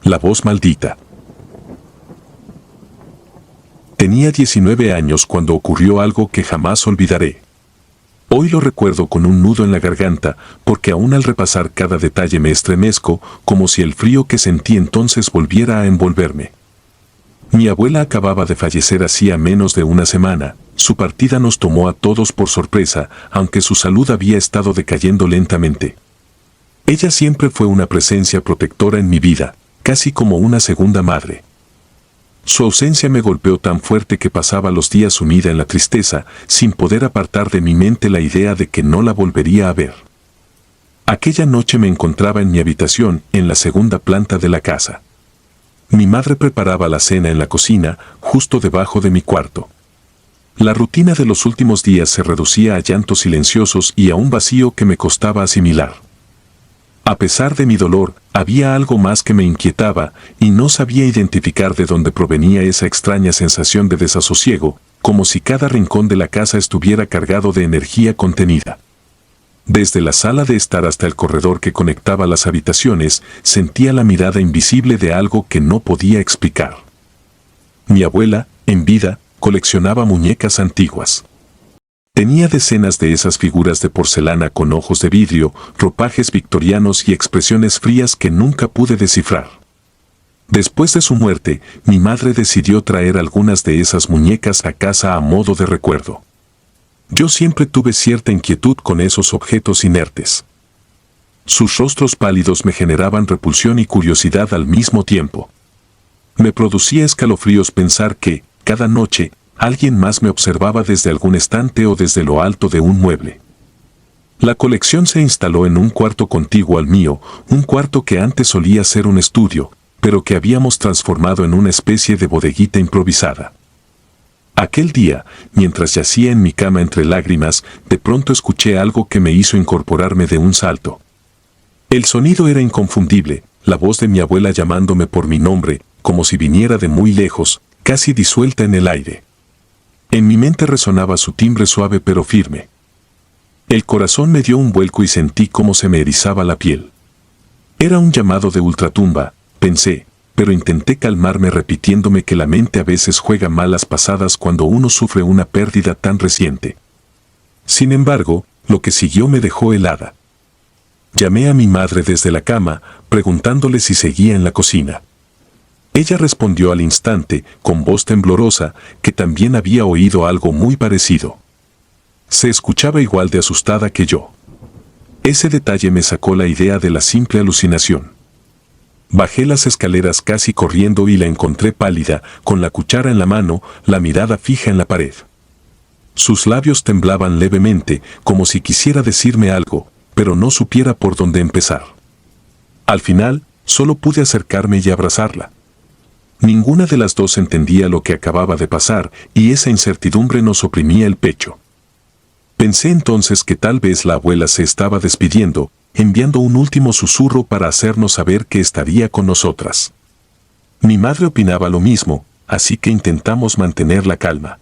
La voz maldita. Tenía 19 años cuando ocurrió algo que jamás olvidaré. Hoy lo recuerdo con un nudo en la garganta, porque aún al repasar cada detalle me estremezco, como si el frío que sentí entonces volviera a envolverme. Mi abuela acababa de fallecer hacía menos de una semana. Su partida nos tomó a todos por sorpresa, aunque su salud había estado decayendo lentamente. Ella siempre fue una presencia protectora en mi vida, casi como una segunda madre. Su ausencia me golpeó tan fuerte que pasaba los días sumida en la tristeza, sin poder apartar de mi mente la idea de que no la volvería a ver. Aquella noche me encontraba en mi habitación, en la segunda planta de la casa. Mi madre preparaba la cena en la cocina, justo debajo de mi cuarto. La rutina de los últimos días se reducía a llantos silenciosos y a un vacío que me costaba asimilar. A pesar de mi dolor, había algo más que me inquietaba y no sabía identificar de dónde provenía esa extraña sensación de desasosiego, como si cada rincón de la casa estuviera cargado de energía contenida. Desde la sala de estar hasta el corredor que conectaba las habitaciones, sentía la mirada invisible de algo que no podía explicar. Mi abuela, en vida, coleccionaba muñecas antiguas. Tenía decenas de esas figuras de porcelana con ojos de vidrio, ropajes victorianos y expresiones frías que nunca pude descifrar. Después de su muerte, mi madre decidió traer algunas de esas muñecas a casa a modo de recuerdo. Yo siempre tuve cierta inquietud con esos objetos inertes. Sus rostros pálidos me generaban repulsión y curiosidad al mismo tiempo. Me producía escalofríos pensar que, cada noche, alguien más me observaba desde algún estante o desde lo alto de un mueble. La colección se instaló en un cuarto contiguo al mío, un cuarto que antes solía ser un estudio, pero que habíamos transformado en una especie de bodeguita improvisada. Aquel día, mientras yacía en mi cama entre lágrimas, de pronto escuché algo que me hizo incorporarme de un salto. El sonido era inconfundible, la voz de mi abuela llamándome por mi nombre, como si viniera de muy lejos, casi disuelta en el aire. En mi mente resonaba su timbre suave pero firme. El corazón me dio un vuelco y sentí cómo se me erizaba la piel. Era un llamado de ultratumba, pensé, pero intenté calmarme repitiéndome que la mente a veces juega malas pasadas cuando uno sufre una pérdida tan reciente. Sin embargo, lo que siguió me dejó helada. Llamé a mi madre desde la cama, preguntándole si seguía en la cocina. Ella respondió al instante, con voz temblorosa, que también había oído algo muy parecido. Se escuchaba igual de asustada que yo. Ese detalle me sacó la idea de la simple alucinación. Bajé las escaleras casi corriendo y la encontré pálida, con la cuchara en la mano, la mirada fija en la pared. Sus labios temblaban levemente, como si quisiera decirme algo, pero no supiera por dónde empezar. Al final, solo pude acercarme y abrazarla. Ninguna de las dos entendía lo que acababa de pasar y esa incertidumbre nos oprimía el pecho. Pensé entonces que tal vez la abuela se estaba despidiendo, enviando un último susurro para hacernos saber que estaría con nosotras. Mi madre opinaba lo mismo, así que intentamos mantener la calma.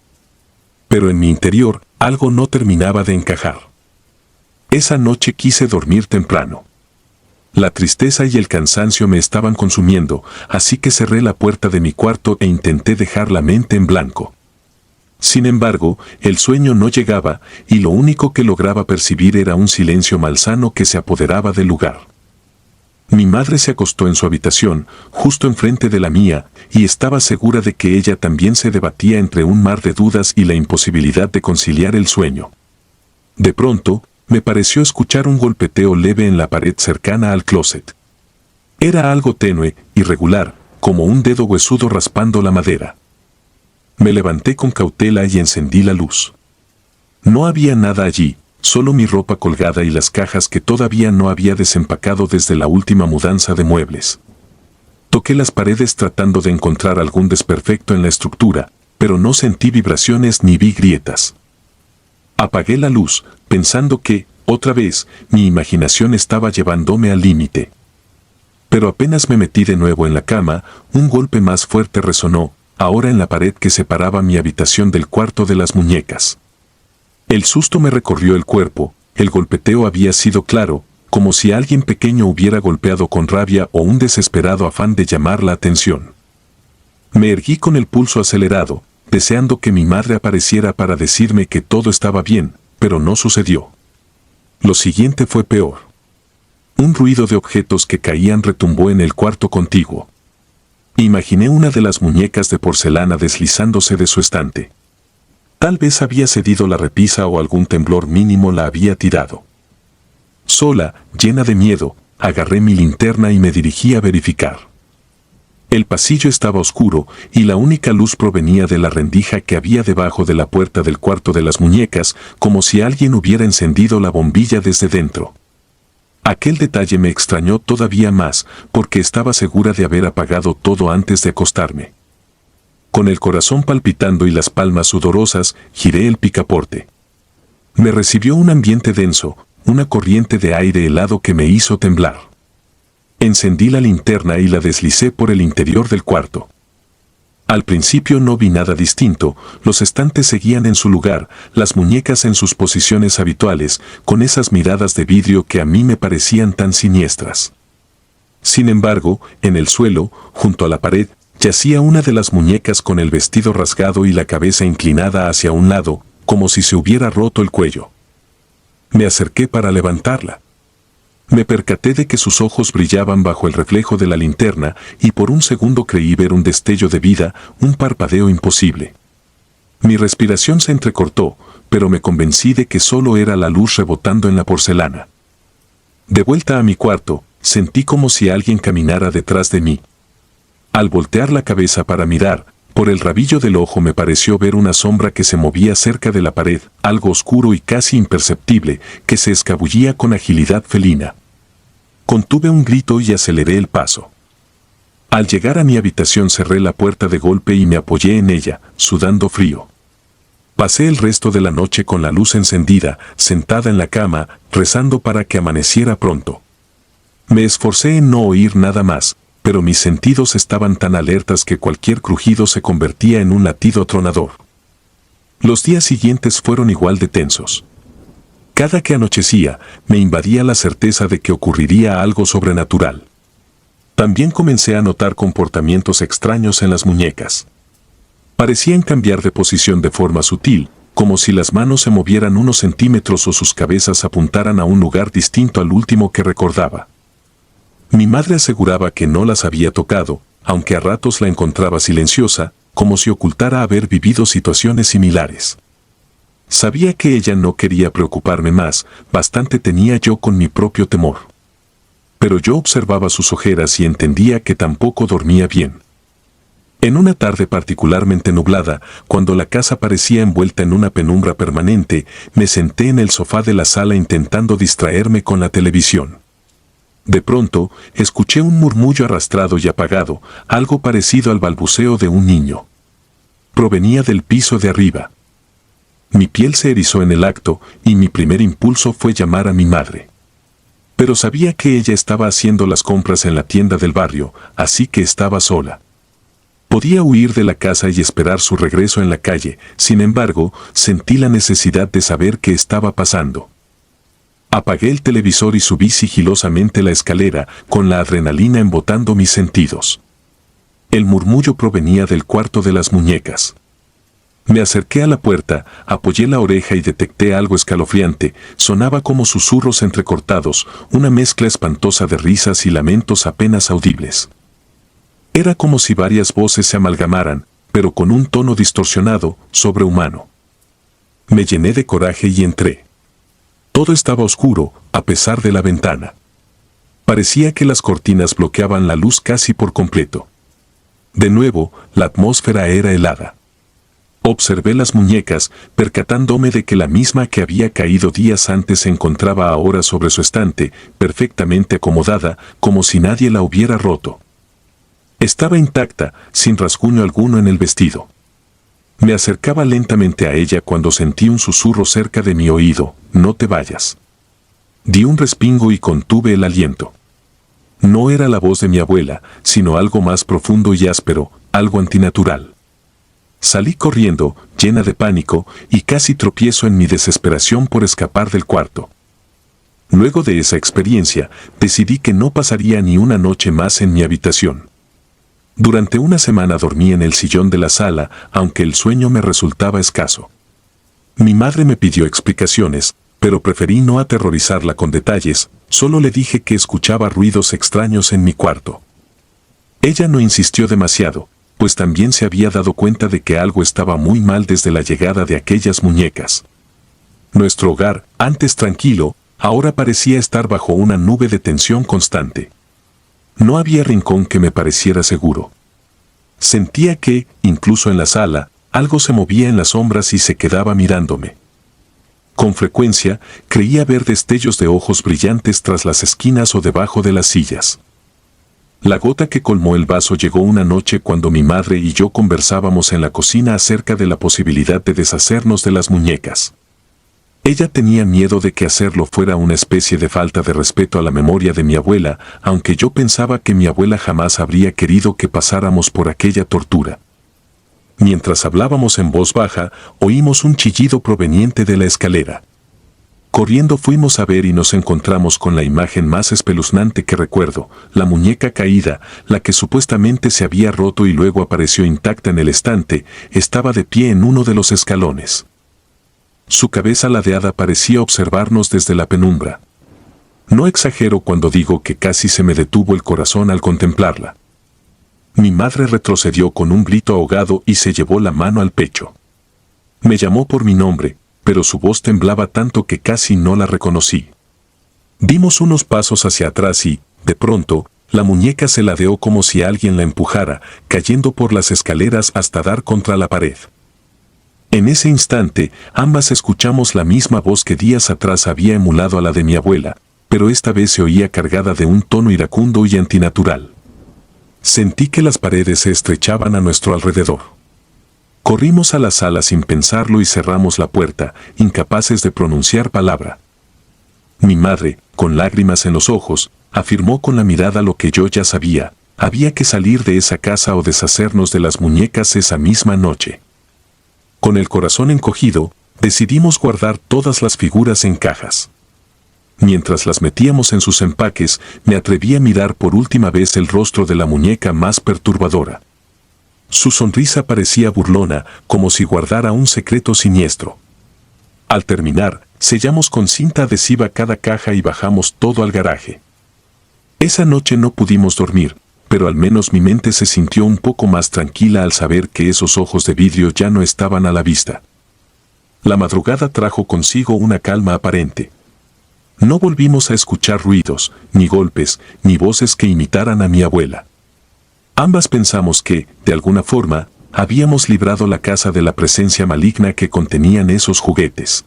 Pero en mi interior, algo no terminaba de encajar. Esa noche quise dormir temprano. La tristeza y el cansancio me estaban consumiendo, así que cerré la puerta de mi cuarto e intenté dejar la mente en blanco. Sin embargo, el sueño no llegaba y lo único que lograba percibir era un silencio malsano que se apoderaba del lugar. Mi madre se acostó en su habitación, justo enfrente de la mía, y estaba segura de que ella también se debatía entre un mar de dudas y la imposibilidad de conciliar el sueño. De pronto, me pareció escuchar un golpeteo leve en la pared cercana al closet. Era algo tenue, irregular, como un dedo huesudo raspando la madera. Me levanté con cautela y encendí la luz. No había nada allí, solo mi ropa colgada y las cajas que todavía no había desempacado desde la última mudanza de muebles. Toqué las paredes tratando de encontrar algún desperfecto en la estructura, pero no sentí vibraciones ni vi grietas. Apagué la luz, pensando que, otra vez, mi imaginación estaba llevándome al límite. Pero apenas me metí de nuevo en la cama, un golpe más fuerte resonó, ahora en la pared que separaba mi habitación del cuarto de las muñecas. El susto me recorrió el cuerpo, el golpeteo había sido claro, como si alguien pequeño hubiera golpeado con rabia o un desesperado afán de llamar la atención. Me erguí con el pulso acelerado, deseando que mi madre apareciera para decirme que todo estaba bien, pero no sucedió. Lo siguiente fue peor. Un ruido de objetos que caían retumbó en el cuarto contiguo. Imaginé una de las muñecas de porcelana deslizándose de su estante. Tal vez había cedido la repisa o algún temblor mínimo la había tirado. Sola, llena de miedo, agarré mi linterna y me dirigí a verificar. El pasillo estaba oscuro y la única luz provenía de la rendija que había debajo de la puerta del cuarto de las muñecas, como si alguien hubiera encendido la bombilla desde dentro. Aquel detalle me extrañó todavía más, porque estaba segura de haber apagado todo antes de acostarme. Con el corazón palpitando y las palmas sudorosas, giré el picaporte. Me recibió un ambiente denso, una corriente de aire helado que me hizo temblar. Encendí la linterna y la deslicé por el interior del cuarto. Al principio no vi nada distinto, los estantes seguían en su lugar, las muñecas en sus posiciones habituales, con esas miradas de vidrio que a mí me parecían tan siniestras. Sin embargo, en el suelo, junto a la pared, yacía una de las muñecas con el vestido rasgado y la cabeza inclinada hacia un lado, como si se hubiera roto el cuello. Me acerqué para levantarla. Me percaté de que sus ojos brillaban bajo el reflejo de la linterna y por un segundo creí ver un destello de vida, un parpadeo imposible. Mi respiración se entrecortó, pero me convencí de que solo era la luz rebotando en la porcelana. De vuelta a mi cuarto, sentí como si alguien caminara detrás de mí. Al voltear la cabeza para mirar, por el rabillo del ojo me pareció ver una sombra que se movía cerca de la pared, algo oscuro y casi imperceptible, que se escabullía con agilidad felina. Contuve un grito y aceleré el paso. Al llegar a mi habitación cerré la puerta de golpe y me apoyé en ella, sudando frío. Pasé el resto de la noche con la luz encendida, sentada en la cama, rezando para que amaneciera pronto. Me esforcé en no oír nada más, pero mis sentidos estaban tan alertas que cualquier crujido se convertía en un latido atronador. Los días siguientes fueron igual de tensos. Cada que anochecía, me invadía la certeza de que ocurriría algo sobrenatural. También comencé a notar comportamientos extraños en las muñecas. Parecían cambiar de posición de forma sutil, como si las manos se movieran unos centímetros o sus cabezas apuntaran a un lugar distinto al último que recordaba. Mi madre aseguraba que no las había tocado, aunque a ratos la encontraba silenciosa, como si ocultara haber vivido situaciones similares. Sabía que ella no quería preocuparme más, bastante tenía yo con mi propio temor. Pero yo observaba sus ojeras y entendía que tampoco dormía bien. En una tarde particularmente nublada, cuando la casa parecía envuelta en una penumbra permanente, me senté en el sofá de la sala intentando distraerme con la televisión. De pronto, escuché un murmullo arrastrado y apagado, algo parecido al balbuceo de un niño. Provenía del piso de arriba. Mi piel se erizó en el acto y mi primer impulso fue llamar a mi madre. Pero sabía que ella estaba haciendo las compras en la tienda del barrio, así que estaba sola. Podía huir de la casa y esperar su regreso en la calle, sin embargo, sentí la necesidad de saber qué estaba pasando. Apagué el televisor y subí sigilosamente la escalera, con la adrenalina embotando mis sentidos. El murmullo provenía del cuarto de las muñecas. Me acerqué a la puerta, apoyé la oreja y detecté algo escalofriante. Sonaba como susurros entrecortados, una mezcla espantosa de risas y lamentos apenas audibles. Era como si varias voces se amalgamaran, pero con un tono distorsionado, sobrehumano. Me llené de coraje y entré. Todo estaba oscuro, a pesar de la ventana. Parecía que las cortinas bloqueaban la luz casi por completo. De nuevo, la atmósfera era helada. Observé las muñecas, percatándome de que la misma que había caído días antes se encontraba ahora sobre su estante, perfectamente acomodada, como si nadie la hubiera roto. Estaba intacta, sin rasguño alguno en el vestido. Me acercaba lentamente a ella cuando sentí un susurro cerca de mi oído: «No te vayas». Di un respingo y contuve el aliento. No era la voz de mi abuela, sino algo más profundo y áspero, algo antinatural. Salí corriendo, llena de pánico, y casi tropiezo en mi desesperación por escapar del cuarto. Luego de esa experiencia, decidí que no pasaría ni una noche más en mi habitación. Durante una semana dormí en el sillón de la sala, aunque el sueño me resultaba escaso. Mi madre me pidió explicaciones, pero preferí no aterrorizarla con detalles, solo le dije que escuchaba ruidos extraños en mi cuarto. Ella no insistió demasiado, pues también se había dado cuenta de que algo estaba muy mal desde la llegada de aquellas muñecas. Nuestro hogar, antes tranquilo, ahora parecía estar bajo una nube de tensión constante. No había rincón que me pareciera seguro. Sentía que, incluso en la sala, algo se movía en las sombras y se quedaba mirándome. Con frecuencia, creía ver destellos de ojos brillantes tras las esquinas o debajo de las sillas. La gota que colmó el vaso llegó una noche cuando mi madre y yo conversábamos en la cocina acerca de la posibilidad de deshacernos de las muñecas. Ella tenía miedo de que hacerlo fuera una especie de falta de respeto a la memoria de mi abuela, aunque yo pensaba que mi abuela jamás habría querido que pasáramos por aquella tortura. Mientras hablábamos en voz baja, oímos un chillido proveniente de la escalera. Corriendo fuimos a ver y nos encontramos con la imagen más espeluznante que recuerdo, la muñeca caída, la que supuestamente se había roto y luego apareció intacta en el estante, estaba de pie en uno de los escalones. Su cabeza ladeada parecía observarnos desde la penumbra. No exagero cuando digo que casi se me detuvo el corazón al contemplarla. Mi madre retrocedió con un grito ahogado y se llevó la mano al pecho. Me llamó por mi nombre, pero su voz temblaba tanto que casi no la reconocí. Dimos unos pasos hacia atrás y, de pronto, la muñeca se ladeó como si alguien la empujara, cayendo por las escaleras hasta dar contra la pared. En ese instante, ambas escuchamos la misma voz que días atrás había emulado a la de mi abuela, pero esta vez se oía cargada de un tono iracundo y antinatural. Sentí que las paredes se estrechaban a nuestro alrededor. Corrimos a la sala sin pensarlo y cerramos la puerta, incapaces de pronunciar palabra. Mi madre, con lágrimas en los ojos, afirmó con la mirada lo que yo ya sabía: había que salir de esa casa o deshacernos de las muñecas esa misma noche. Con el corazón encogido, decidimos guardar todas las figuras en cajas. Mientras las metíamos en sus empaques, me atreví a mirar por última vez el rostro de la muñeca más perturbadora. Su sonrisa parecía burlona, como si guardara un secreto siniestro. Al terminar, sellamos con cinta adhesiva cada caja y bajamos todo al garaje. Esa noche no pudimos dormir, pero al menos mi mente se sintió un poco más tranquila al saber que esos ojos de vidrio ya no estaban a la vista. La madrugada trajo consigo una calma aparente. No volvimos a escuchar ruidos, ni golpes, ni voces que imitaran a mi abuela. Ambas pensamos que, de alguna forma, habíamos librado la casa de la presencia maligna que contenían esos juguetes.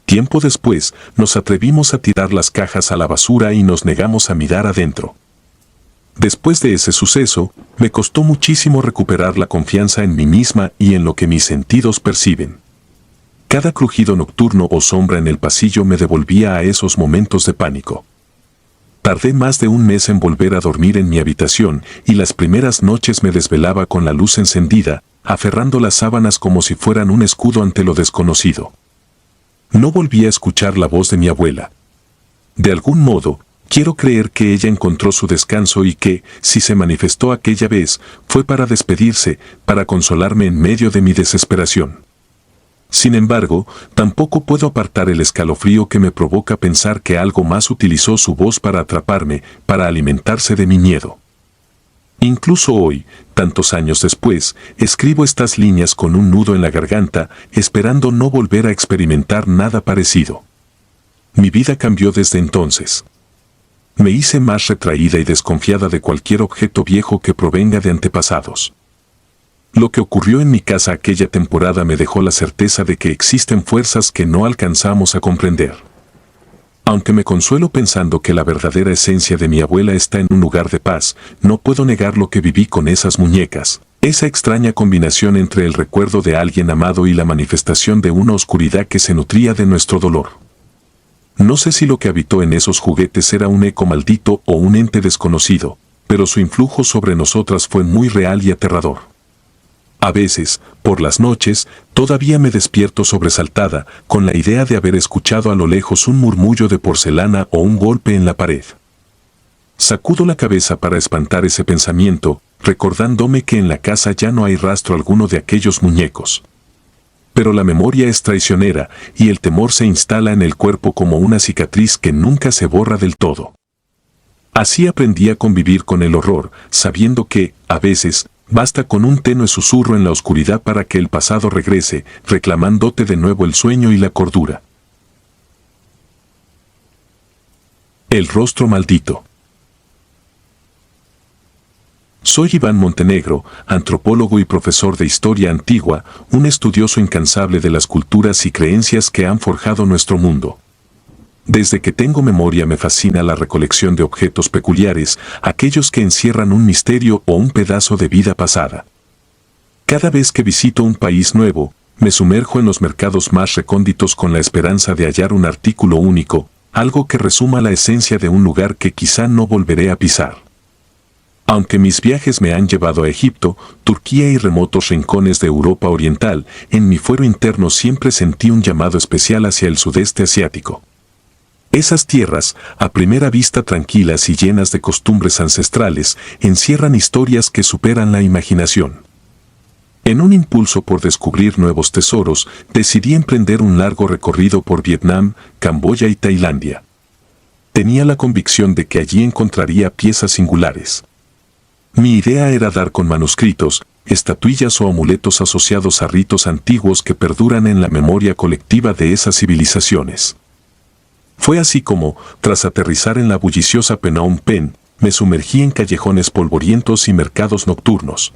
Tiempo después, nos atrevimos a tirar las cajas a la basura y nos negamos a mirar adentro. Después de ese suceso, me costó muchísimo recuperar la confianza en mí misma y en lo que mis sentidos perciben. Cada crujido nocturno o sombra en el pasillo me devolvía a esos momentos de pánico. Tardé más de un mes en volver a dormir en mi habitación y las primeras noches me desvelaba con la luz encendida, aferrando las sábanas como si fueran un escudo ante lo desconocido. No volví a escuchar la voz de mi abuela. De algún modo, quiero creer que ella encontró su descanso y que, si se manifestó aquella vez, fue para despedirse, para consolarme en medio de mi desesperación. Sin embargo, tampoco puedo apartar el escalofrío que me provoca pensar que algo más utilizó su voz para atraparme, para alimentarse de mi miedo. Incluso hoy, tantos años después, escribo estas líneas con un nudo en la garganta, esperando no volver a experimentar nada parecido. Mi vida cambió desde entonces. Me hice más retraída y desconfiada de cualquier objeto viejo que provenga de antepasados. Lo que ocurrió en mi casa aquella temporada me dejó la certeza de que existen fuerzas que no alcanzamos a comprender. Aunque me consuelo pensando que la verdadera esencia de mi abuela está en un lugar de paz, no puedo negar lo que viví con esas muñecas, esa extraña combinación entre el recuerdo de alguien amado y la manifestación de una oscuridad que se nutría de nuestro dolor. No sé si lo que habitó en esos juguetes era un eco maldito o un ente desconocido, pero su influjo sobre nosotras fue muy real y aterrador. A veces, por las noches, todavía me despierto sobresaltada con la idea de haber escuchado a lo lejos un murmullo de porcelana o un golpe en la pared. Sacudo la cabeza para espantar ese pensamiento, recordándome que en la casa ya no hay rastro alguno de aquellos muñecos. Pero la memoria es traicionera y el temor se instala en el cuerpo como una cicatriz que nunca se borra del todo. Así aprendí a convivir con el horror, sabiendo que, a veces, basta con un tenue susurro en la oscuridad para que el pasado regrese, reclamándote de nuevo el sueño y la cordura. El rostro maldito. Soy Iván Montenegro, antropólogo y profesor de historia antigua, un estudioso incansable de las culturas y creencias que han forjado nuestro mundo. Desde que tengo memoria me fascina la recolección de objetos peculiares, aquellos que encierran un misterio o un pedazo de vida pasada. Cada vez que visito un país nuevo, me sumerjo en los mercados más recónditos con la esperanza de hallar un artículo único, algo que resuma la esencia de un lugar que quizá no volveré a pisar. Aunque mis viajes me han llevado a Egipto, Turquía y remotos rincones de Europa Oriental, en mi fuero interno siempre sentí un llamado especial hacia el sudeste asiático. Esas tierras, a primera vista tranquilas y llenas de costumbres ancestrales, encierran historias que superan la imaginación. En un impulso por descubrir nuevos tesoros, decidí emprender un largo recorrido por Vietnam, Camboya y Tailandia. Tenía la convicción de que allí encontraría piezas singulares. Mi idea era dar con manuscritos, estatuillas o amuletos asociados a ritos antiguos que perduran en la memoria colectiva de esas civilizaciones. Fue así como, tras aterrizar en la bulliciosa Phnom Penh, me sumergí en callejones polvorientos y mercados nocturnos.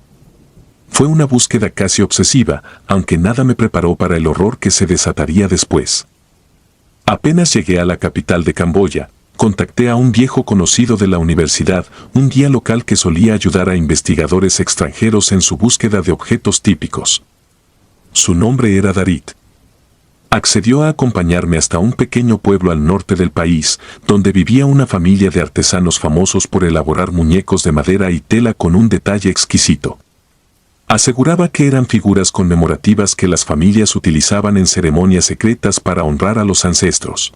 Fue una búsqueda casi obsesiva, aunque nada me preparó para el horror que se desataría después. Apenas llegué a la capital de Camboya, contacté a un viejo conocido de la universidad, un guía local que solía ayudar a investigadores extranjeros en su búsqueda de objetos típicos. Su nombre era Darit. Accedió a acompañarme hasta un pequeño pueblo al norte del país, donde vivía una familia de artesanos famosos por elaborar muñecos de madera y tela con un detalle exquisito. Aseguraba que eran figuras conmemorativas que las familias utilizaban en ceremonias secretas para honrar a los ancestros.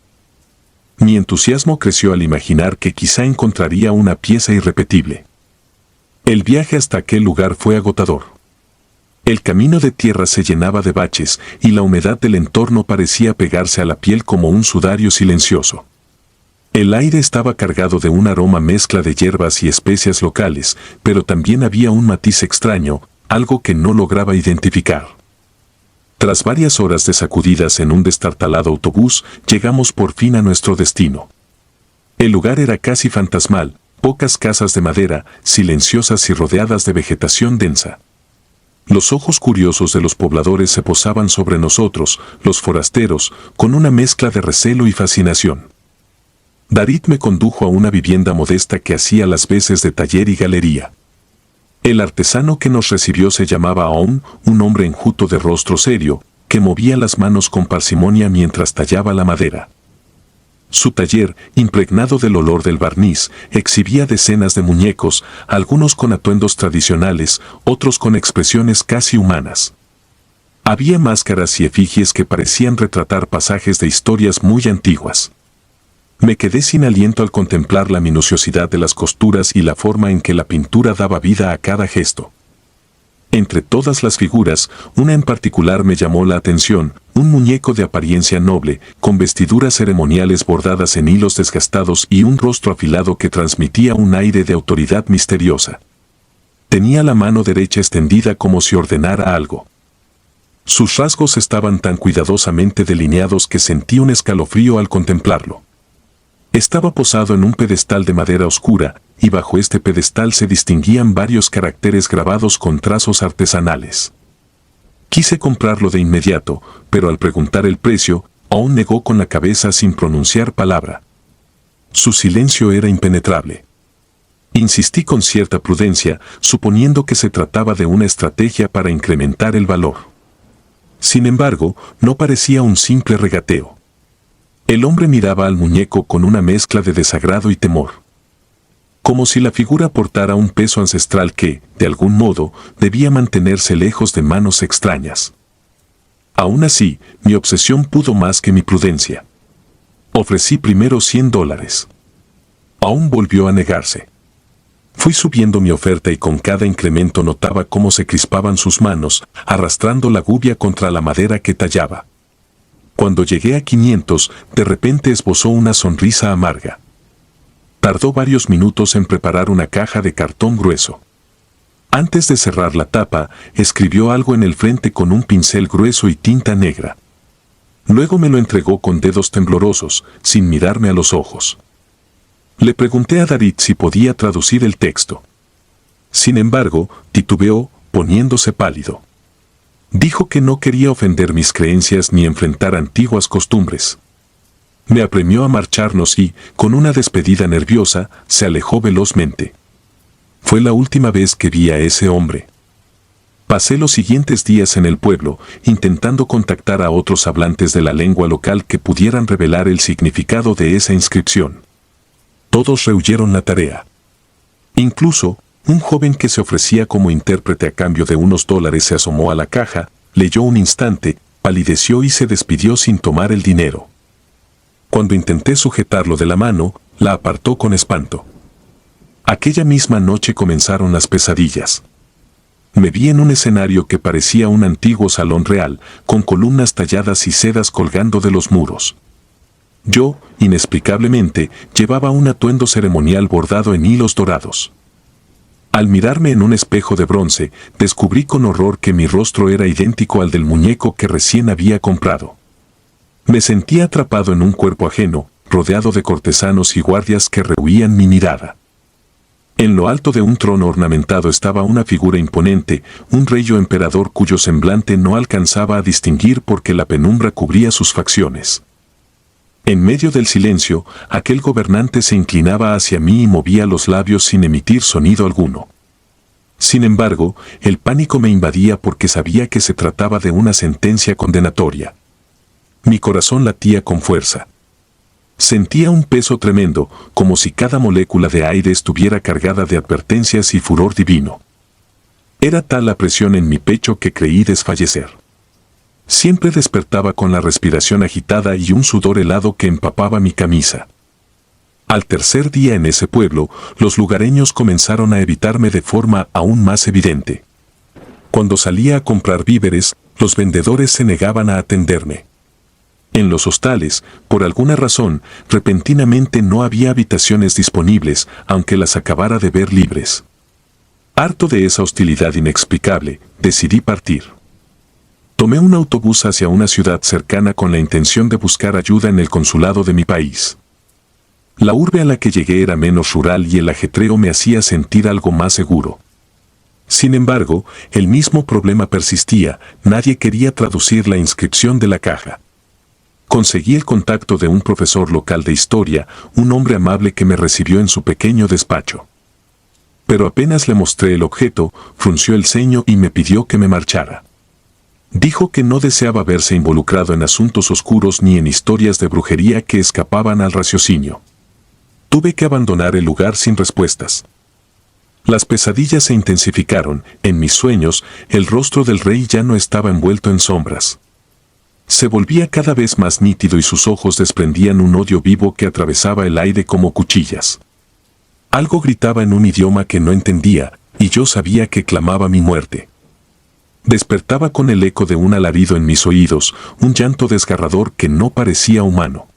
Mi entusiasmo creció al imaginar que quizá encontraría una pieza irrepetible. El viaje hasta aquel lugar fue agotador. El camino de tierra se llenaba de baches y la humedad del entorno parecía pegarse a la piel como un sudario silencioso. El aire estaba cargado de un aroma mezcla de hierbas y especias locales, pero también había un matiz extraño, algo que no lograba identificar. Tras varias horas de sacudidas en un destartalado autobús, llegamos por fin a nuestro destino. El lugar era casi fantasmal, pocas casas de madera, silenciosas y rodeadas de vegetación densa. Los ojos curiosos de los pobladores se posaban sobre nosotros, los forasteros, con una mezcla de recelo y fascinación. Darit me condujo a una vivienda modesta que hacía las veces de taller y galería. El artesano que nos recibió se llamaba Aum, un hombre enjuto de rostro serio, que movía las manos con parsimonia mientras tallaba la madera. Su taller, impregnado del olor del barniz, exhibía decenas de muñecos, algunos con atuendos tradicionales, otros con expresiones casi humanas. Había máscaras y efigies que parecían retratar pasajes de historias muy antiguas. Me quedé sin aliento al contemplar la minuciosidad de las costuras y la forma en que la pintura daba vida a cada gesto. Entre todas las figuras, una en particular me llamó la atención, un muñeco de apariencia noble, con vestiduras ceremoniales bordadas en hilos desgastados y un rostro afilado que transmitía un aire de autoridad misteriosa. Tenía la mano derecha extendida como si ordenara algo. Sus rasgos estaban tan cuidadosamente delineados que sentí un escalofrío al contemplarlo. Estaba posado en un pedestal de madera oscura, y bajo este pedestal se distinguían varios caracteres grabados con trazos artesanales. Quise comprarlo de inmediato, pero al preguntar el precio, aún negó con la cabeza sin pronunciar palabra. Su silencio era impenetrable. Insistí con cierta prudencia, suponiendo que se trataba de una estrategia para incrementar el valor. Sin embargo, no parecía un simple regateo. El hombre miraba al muñeco con una mezcla de desagrado y temor. como si la figura portara un peso ancestral que, de algún modo, debía mantenerse lejos de manos extrañas. Aún así, mi obsesión pudo más que mi prudencia. Ofrecí primero $100. Aún volvió a negarse. Fui subiendo mi oferta y con cada incremento notaba cómo se crispaban sus manos, arrastrando la gubia contra la madera que tallaba. Cuando llegué a 500, de repente esbozó una sonrisa amarga. Tardó varios minutos en preparar una caja de cartón grueso. Antes de cerrar la tapa, escribió algo en el frente con un pincel grueso y tinta negra. Luego me lo entregó con dedos temblorosos, sin mirarme a los ojos. Le pregunté a Darit si podía traducir el texto. Sin embargo, titubeó, poniéndose pálido. Dijo que no quería ofender mis creencias ni enfrentar antiguas costumbres. Me apremió a marcharnos y, con una despedida nerviosa, se alejó velozmente. Fue la última vez que vi a ese hombre. Pasé los siguientes días en el pueblo, intentando contactar a otros hablantes de la lengua local que pudieran revelar el significado de esa inscripción. Todos rehuyeron la tarea. Incluso, un joven que se ofrecía como intérprete a cambio de unos $, se asomó a la caja, leyó un instante, palideció y se despidió sin tomar el dinero. Cuando intenté sujetarlo de la mano, la apartó con espanto. Aquella misma noche comenzaron las pesadillas. Me vi en un escenario que parecía un antiguo salón real, con columnas talladas y sedas colgando de los muros. Yo, inexplicablemente, llevaba un atuendo ceremonial bordado en hilos dorados. Al mirarme en un espejo de bronce, descubrí con horror que mi rostro era idéntico al del muñeco que recién había comprado. Me sentía atrapado en un cuerpo ajeno, rodeado de cortesanos y guardias que rehuían mi mirada. En lo alto de un trono ornamentado estaba una figura imponente, un rey o emperador cuyo semblante no alcanzaba a distinguir porque la penumbra cubría sus facciones. En medio del silencio, aquel gobernante se inclinaba hacia mí y movía los labios sin emitir sonido alguno. Sin embargo, el pánico me invadía porque sabía que se trataba de una sentencia condenatoria. Mi corazón latía con fuerza. Sentía un peso tremendo, como si cada molécula de aire estuviera cargada de advertencias y furor divino. Era tal la presión en mi pecho que creí desfallecer. Siempre despertaba con la respiración agitada y un sudor helado que empapaba mi camisa. Al tercer día en ese pueblo, los lugareños comenzaron a evitarme de forma aún más evidente. Cuando salía a comprar víveres, los vendedores se negaban a atenderme. En los hostales, por alguna razón, repentinamente no había habitaciones disponibles, aunque las acabara de ver libres. Harto de esa hostilidad inexplicable, decidí partir. Tomé un autobús hacia una ciudad cercana con la intención de buscar ayuda en el consulado de mi país. La urbe a la que llegué era menos rural y el ajetreo me hacía sentir algo más seguro. Sin embargo, el mismo problema persistía, nadie quería traducir la inscripción de la caja. Conseguí el contacto de un profesor local de historia, un hombre amable que me recibió en su pequeño despacho. Pero apenas le mostré el objeto, frunció el ceño y me pidió que me marchara. Dijo que no deseaba verse involucrado en asuntos oscuros ni en historias de brujería que escapaban al raciocinio. Tuve que abandonar el lugar sin respuestas. Las pesadillas se intensificaron, en mis sueños, el rostro del rey ya no estaba envuelto en sombras. Se volvía cada vez más nítido y sus ojos desprendían un odio vivo que atravesaba el aire como cuchillas. Algo gritaba en un idioma que no entendía, y yo sabía que clamaba mi muerte. Despertaba con el eco de un alarido en mis oídos, un llanto desgarrador que no parecía humano.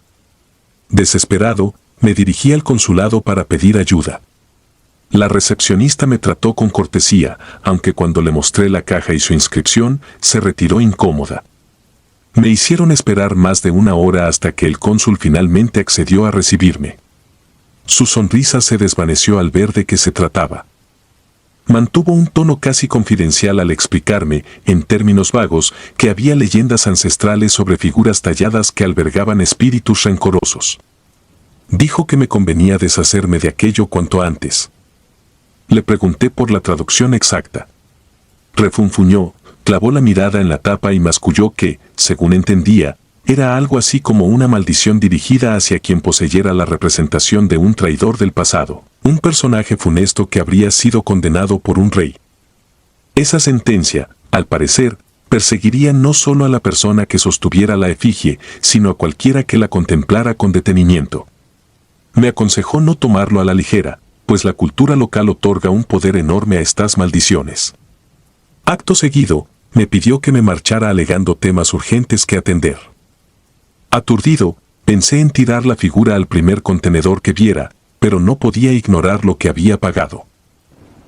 Desesperado, me dirigí al consulado para pedir ayuda. La recepcionista me trató con cortesía, aunque cuando le mostré la caja y su inscripción, se retiró incómoda. Me hicieron esperar más de una hora hasta que el cónsul finalmente accedió a recibirme. Su sonrisa se desvaneció al ver de qué se trataba. Mantuvo un tono casi confidencial al explicarme, en términos vagos, que había leyendas ancestrales sobre figuras talladas que albergaban espíritus rencorosos. Dijo que me convenía deshacerme de aquello cuanto antes. Le pregunté por la traducción exacta. Refunfuñó, clavó la mirada en la tapa y masculló que, según entendía, era algo así como una maldición dirigida hacia quien poseyera la representación de un traidor del pasado. Un personaje funesto que habría sido condenado por un rey. Esa sentencia, al parecer, perseguiría no solo a la persona que sostuviera la efigie, sino a cualquiera que la contemplara con detenimiento. Me aconsejó no tomarlo a la ligera, pues la cultura local otorga un poder enorme a estas maldiciones. Acto seguido, me pidió que me marchara alegando temas urgentes que atender. Aturdido, pensé en tirar la figura al primer contenedor que viera, pero no podía ignorar lo que había pagado.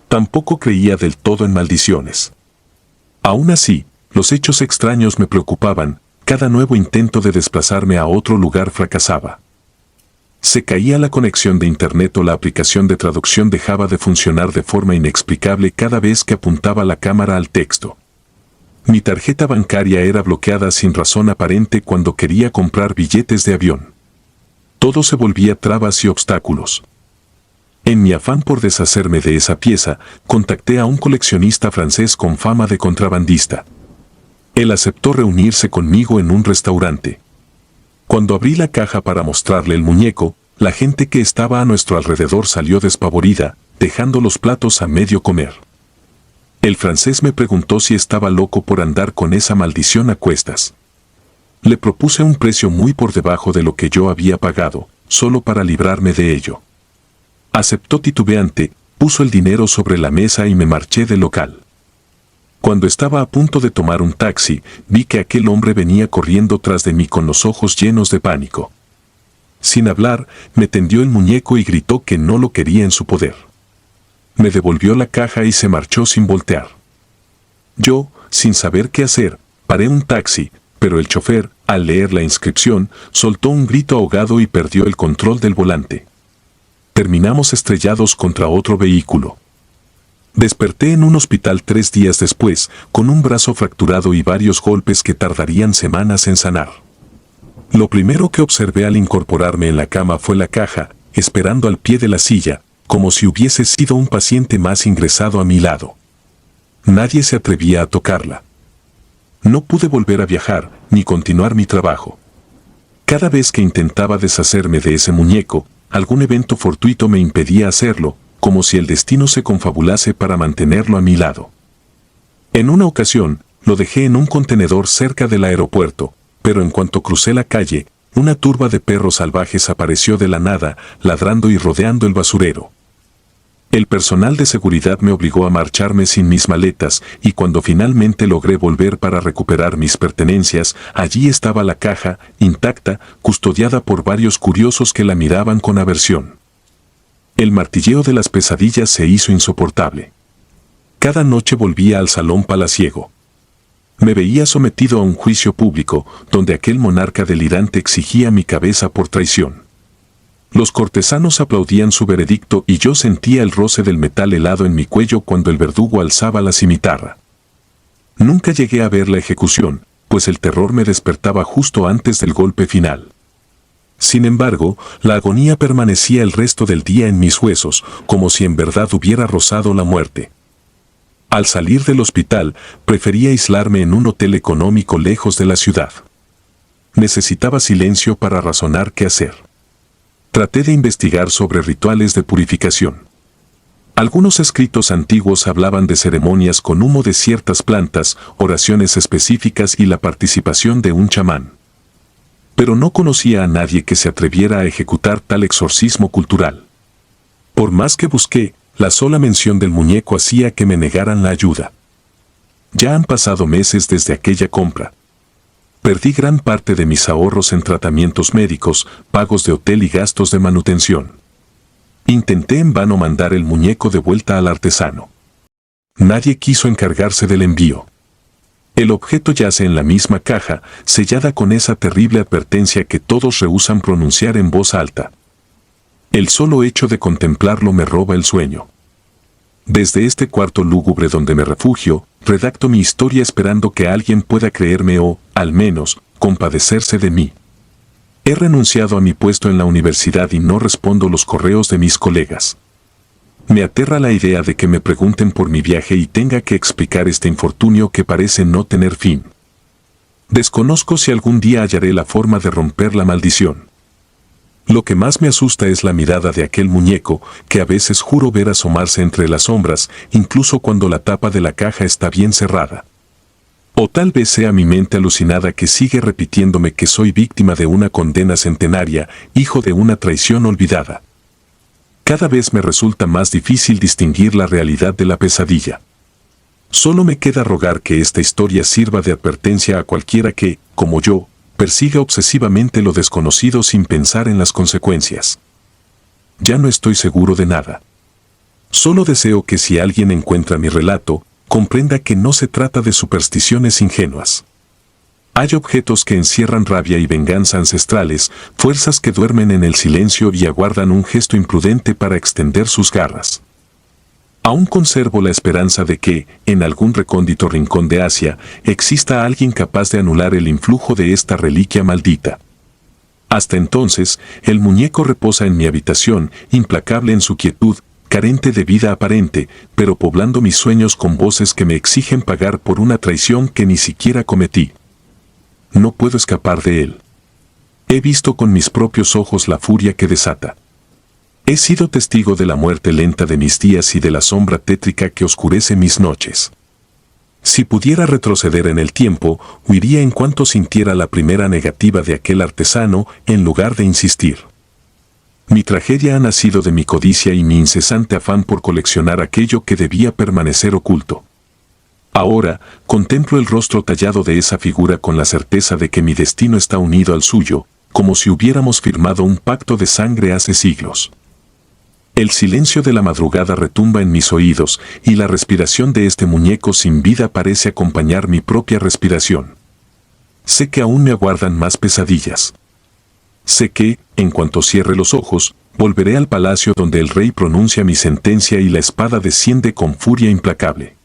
Tampoco creía del todo en maldiciones. Aún así, los hechos extraños me preocupaban, cada nuevo intento de desplazarme a otro lugar fracasaba. Se caía la conexión de internet o la aplicación de traducción dejaba de funcionar de forma inexplicable cada vez que apuntaba la cámara al texto. Mi tarjeta bancaria era bloqueada sin razón aparente cuando quería comprar billetes de avión. Todo se volvía trabas y obstáculos. En mi afán por deshacerme de esa pieza, contacté a un coleccionista francés con fama de contrabandista. Él aceptó reunirse conmigo en un restaurante. Cuando abrí la caja para mostrarle el muñeco, la gente que estaba a nuestro alrededor salió despavorida, dejando los platos a medio comer. El francés me preguntó si estaba loco por andar con esa maldición a cuestas. Le propuse un precio muy por debajo de lo que yo había pagado, solo para librarme de ello. Aceptó titubeante, puso el dinero sobre la mesa y me marché del local. Cuando estaba a punto de tomar un taxi, vi que aquel hombre venía corriendo tras de mí con los ojos llenos de pánico. Sin hablar, me tendió el muñeco y gritó que no lo quería en su poder. Me devolvió la caja y se marchó sin voltear. Yo, sin saber qué hacer, paré un taxi, pero el chofer, al leer la inscripción, soltó un grito ahogado y perdió el control del volante. Terminamos estrellados contra otro vehículo. Desperté en un hospital 3 días después, con un brazo fracturado y varios golpes que tardarían semanas en sanar. Lo primero que observé al incorporarme en la cama fue la caja, esperando al pie de la silla, como si hubiese sido un paciente más ingresado a mi lado. Nadie se atrevía a tocarla. No pude volver a viajar, ni continuar mi trabajo. Cada vez que intentaba deshacerme de ese muñeco, algún evento fortuito me impedía hacerlo, como si el destino se confabulase para mantenerlo a mi lado. En una ocasión, lo dejé en un contenedor cerca del aeropuerto, pero en cuanto crucé la calle, una turba de perros salvajes apareció de la nada, ladrando y rodeando el basurero. El personal de seguridad me obligó a marcharme sin mis maletas, y cuando finalmente logré volver para recuperar mis pertenencias, allí estaba la caja, intacta, custodiada por varios curiosos que la miraban con aversión. El martilleo de las pesadillas se hizo insoportable. Cada noche volvía al salón palaciego. Me veía sometido a un juicio público, donde aquel monarca delirante exigía mi cabeza por traición. Los cortesanos aplaudían su veredicto y yo sentía el roce del metal helado en mi cuello cuando el verdugo alzaba la cimitarra. Nunca llegué a ver la ejecución, pues el terror me despertaba justo antes del golpe final. Sin embargo, la agonía permanecía el resto del día en mis huesos, como si en verdad hubiera rozado la muerte. Al salir del hospital, preferí aislarme en un hotel económico lejos de la ciudad. Necesitaba silencio para razonar qué hacer. Traté de investigar sobre rituales de purificación. Algunos escritos antiguos hablaban de ceremonias con humo de ciertas plantas, oraciones específicas y la participación de un chamán. Pero no conocía a nadie que se atreviera a ejecutar tal exorcismo cultural. Por más que busqué, la sola mención del muñeco hacía que me negaran la ayuda. Ya han pasado meses desde aquella compra. Perdí gran parte de mis ahorros en tratamientos médicos, pagos de hotel y gastos de manutención. Intenté en vano mandar el muñeco de vuelta al artesano. Nadie quiso encargarse del envío. El objeto yace en la misma caja, sellada con esa terrible advertencia que todos rehúsan pronunciar en voz alta. El solo hecho de contemplarlo me roba el sueño. Desde este cuarto lúgubre donde me refugio, redacto mi historia esperando que alguien pueda creerme o, al menos, compadecerse de mí. He renunciado a mi puesto en la universidad y no respondo los correos de mis colegas. Me aterra la idea de que me pregunten por mi viaje y tenga que explicar este infortunio que parece no tener fin. Desconozco si algún día hallaré la forma de romper la maldición. Lo que más me asusta es la mirada de aquel muñeco, que a veces juro ver asomarse entre las sombras, incluso cuando la tapa de la caja está bien cerrada. O tal vez sea mi mente alucinada que sigue repitiéndome que soy víctima de una condena centenaria, hijo de una traición olvidada. Cada vez me resulta más difícil distinguir la realidad de la pesadilla. Solo me queda rogar que esta historia sirva de advertencia a cualquiera que, como yo, persiga obsesivamente lo desconocido sin pensar en las consecuencias. Ya no estoy seguro de nada. Solo deseo que si alguien encuentra mi relato, comprenda que no se trata de supersticiones ingenuas. Hay objetos que encierran rabia y venganza ancestrales, fuerzas que duermen en el silencio y aguardan un gesto imprudente para extender sus garras. Aún conservo la esperanza de que, en algún recóndito rincón de Asia, exista alguien capaz de anular el influjo de esta reliquia maldita. Hasta entonces, el muñeco reposa en mi habitación, implacable en su quietud, carente de vida aparente, pero poblando mis sueños con voces que me exigen pagar por una traición que ni siquiera cometí. No puedo escapar de él. He visto con mis propios ojos la furia que desata. He sido testigo de la muerte lenta de mis días y de la sombra tétrica que oscurece mis noches. Si pudiera retroceder en el tiempo, huiría en cuanto sintiera la primera negativa de aquel artesano, en lugar de insistir. Mi tragedia ha nacido de mi codicia y mi incesante afán por coleccionar aquello que debía permanecer oculto. Ahora, contemplo el rostro tallado de esa figura con la certeza de que mi destino está unido al suyo, como si hubiéramos firmado un pacto de sangre hace siglos. El silencio de la madrugada retumba en mis oídos, y la respiración de este muñeco sin vida parece acompañar mi propia respiración. Sé que aún me aguardan más pesadillas. Sé que, en cuanto cierre los ojos, volveré al palacio donde el rey pronuncia mi sentencia y la espada desciende con furia implacable.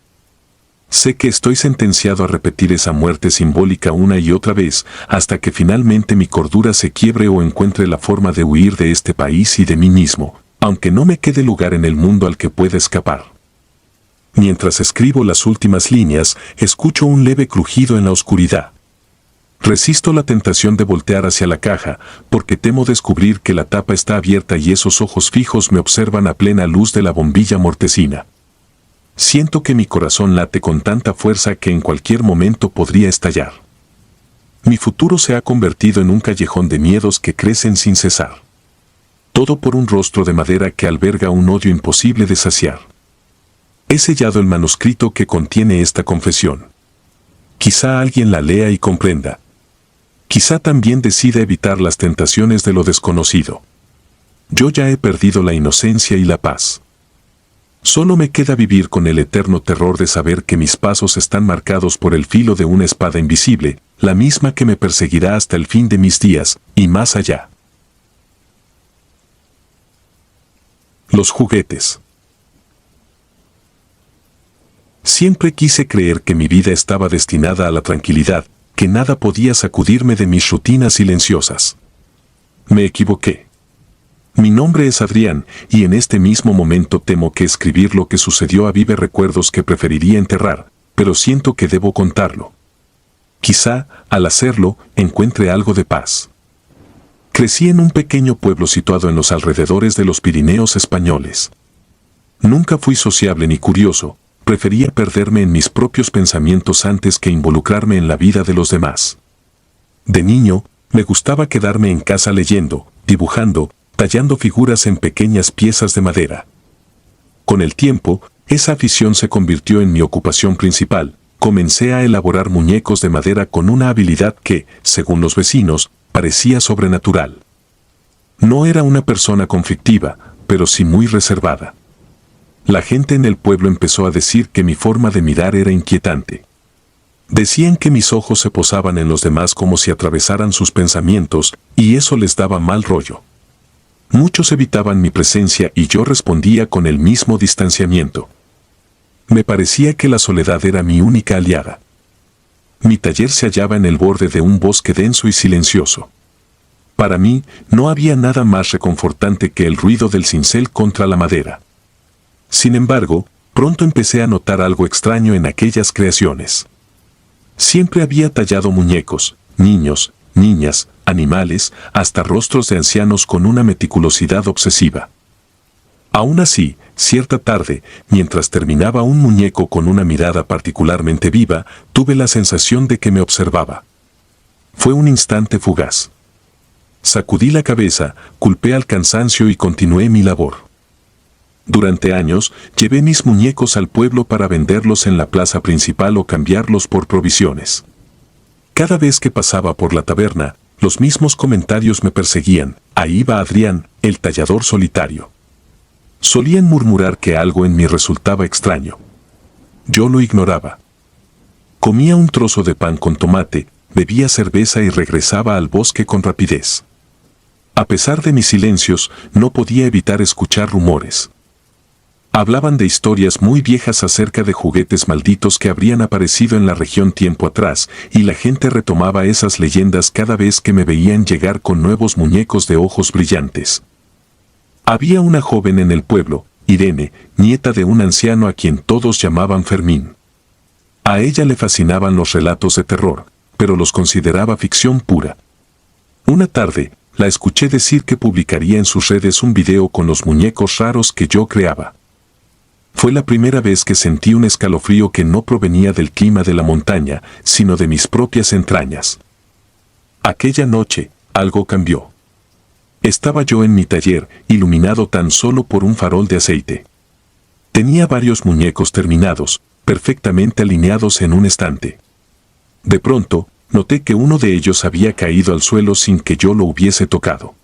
Sé que estoy sentenciado a repetir esa muerte simbólica una y otra vez, hasta que finalmente mi cordura se quiebre o encuentre la forma de huir de este país y de mí mismo, aunque no me quede lugar en el mundo al que pueda escapar. Mientras escribo las últimas líneas, escucho un leve crujido en la oscuridad. Resisto la tentación de voltear hacia la caja, porque temo descubrir que la tapa está abierta y esos ojos fijos me observan a plena luz de la bombilla mortecina. Siento que mi corazón late con tanta fuerza que en cualquier momento podría estallar. Mi futuro se ha convertido en un callejón de miedos que crecen sin cesar. Todo por un rostro de madera que alberga un odio imposible de saciar. He sellado el manuscrito que contiene esta confesión. Quizá alguien la lea y comprenda. Quizá también decida evitar las tentaciones de lo desconocido. Yo ya he perdido la inocencia y la paz. Solo me queda vivir con el eterno terror de saber que mis pasos están marcados por el filo de una espada invisible, la misma que me perseguirá hasta el fin de mis días, y más allá. Los juguetes. Siempre quise creer que mi vida estaba destinada a la tranquilidad, que nada podía sacudirme de mis rutinas silenciosas. Me equivoqué. Mi nombre es Adrián, y en este mismo momento temo que escribir lo que sucedió avive recuerdos que preferiría enterrar, pero siento que debo contarlo. Quizá, al hacerlo, encuentre algo de paz. Crecí en un pequeño pueblo situado en los alrededores de los Pirineos españoles. Nunca fui sociable ni curioso, prefería perderme en mis propios pensamientos antes que involucrarme en la vida de los demás. De niño, me gustaba quedarme en casa leyendo, dibujando, tallando figuras en pequeñas piezas de madera. Con el tiempo, esa afición se convirtió en mi ocupación principal. Comencé a elaborar muñecos de madera con una habilidad que, según los vecinos, parecía sobrenatural. No era una persona conflictiva, pero sí muy reservada. La gente en el pueblo empezó a decir que mi forma de mirar era inquietante. Decían que mis ojos se posaban en los demás como si atravesaran sus pensamientos, y eso les daba mal rollo. Muchos evitaban mi presencia y yo respondía con el mismo distanciamiento. Me parecía que la soledad era mi única aliada. Mi taller se hallaba en el borde de un bosque denso y silencioso. Para mí, no había nada más reconfortante que el ruido del cincel contra la madera. Sin embargo, pronto empecé a notar algo extraño en aquellas creaciones. Siempre había tallado muñecos, niños, niñas, animales, hasta rostros de ancianos con una meticulosidad obsesiva. Aún así, cierta tarde, mientras terminaba un muñeco con una mirada particularmente viva, tuve la sensación de que me observaba. Fue un instante fugaz. Sacudí la cabeza, culpé al cansancio y continué mi labor. Durante años, llevé mis muñecos al pueblo para venderlos en la plaza principal o cambiarlos por provisiones. Cada vez que pasaba por la taberna, los mismos comentarios me perseguían. Ahí va Adrián, el tallador solitario. Solían murmurar que algo en mí resultaba extraño. Yo lo ignoraba. Comía un trozo de pan con tomate, bebía cerveza y regresaba al bosque con rapidez. A pesar de mis silencios, no podía evitar escuchar rumores. Hablaban de historias muy viejas acerca de juguetes malditos que habrían aparecido en la región tiempo atrás, y la gente retomaba esas leyendas cada vez que me veían llegar con nuevos muñecos de ojos brillantes. Había una joven en el pueblo, Irene, nieta de un anciano a quien todos llamaban Fermín. A ella le fascinaban los relatos de terror, pero los consideraba ficción pura. Una tarde, la escuché decir que publicaría en sus redes un video con los muñecos raros que yo creaba. Fue la primera vez que sentí un escalofrío que no provenía del clima de la montaña, sino de mis propias entrañas. Aquella noche, algo cambió. Estaba yo en mi taller, iluminado tan solo por un farol de aceite. Tenía varios muñecos terminados, perfectamente alineados en un estante. De pronto, noté que uno de ellos había caído al suelo sin que yo lo hubiese tocado.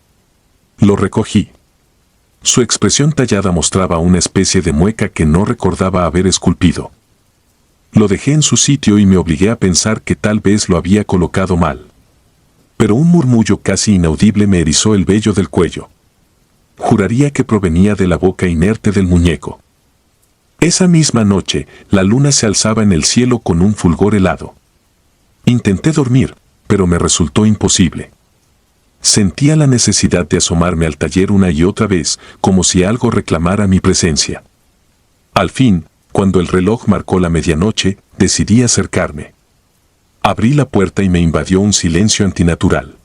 Lo recogí. Su expresión tallada mostraba una especie de mueca que no recordaba haber esculpido. Lo dejé en su sitio y me obligué a pensar que tal vez lo había colocado mal. Pero un murmullo casi inaudible me erizó el vello del cuello. Juraría que provenía de la boca inerte del muñeco. Esa misma noche, la luna se alzaba en el cielo con un fulgor helado. Intenté dormir, pero me resultó imposible. Sentía la necesidad de asomarme al taller una y otra vez, como si algo reclamara mi presencia. Al fin, cuando el reloj marcó la medianoche, decidí acercarme. Abrí la puerta y me invadió un silencio antinatural.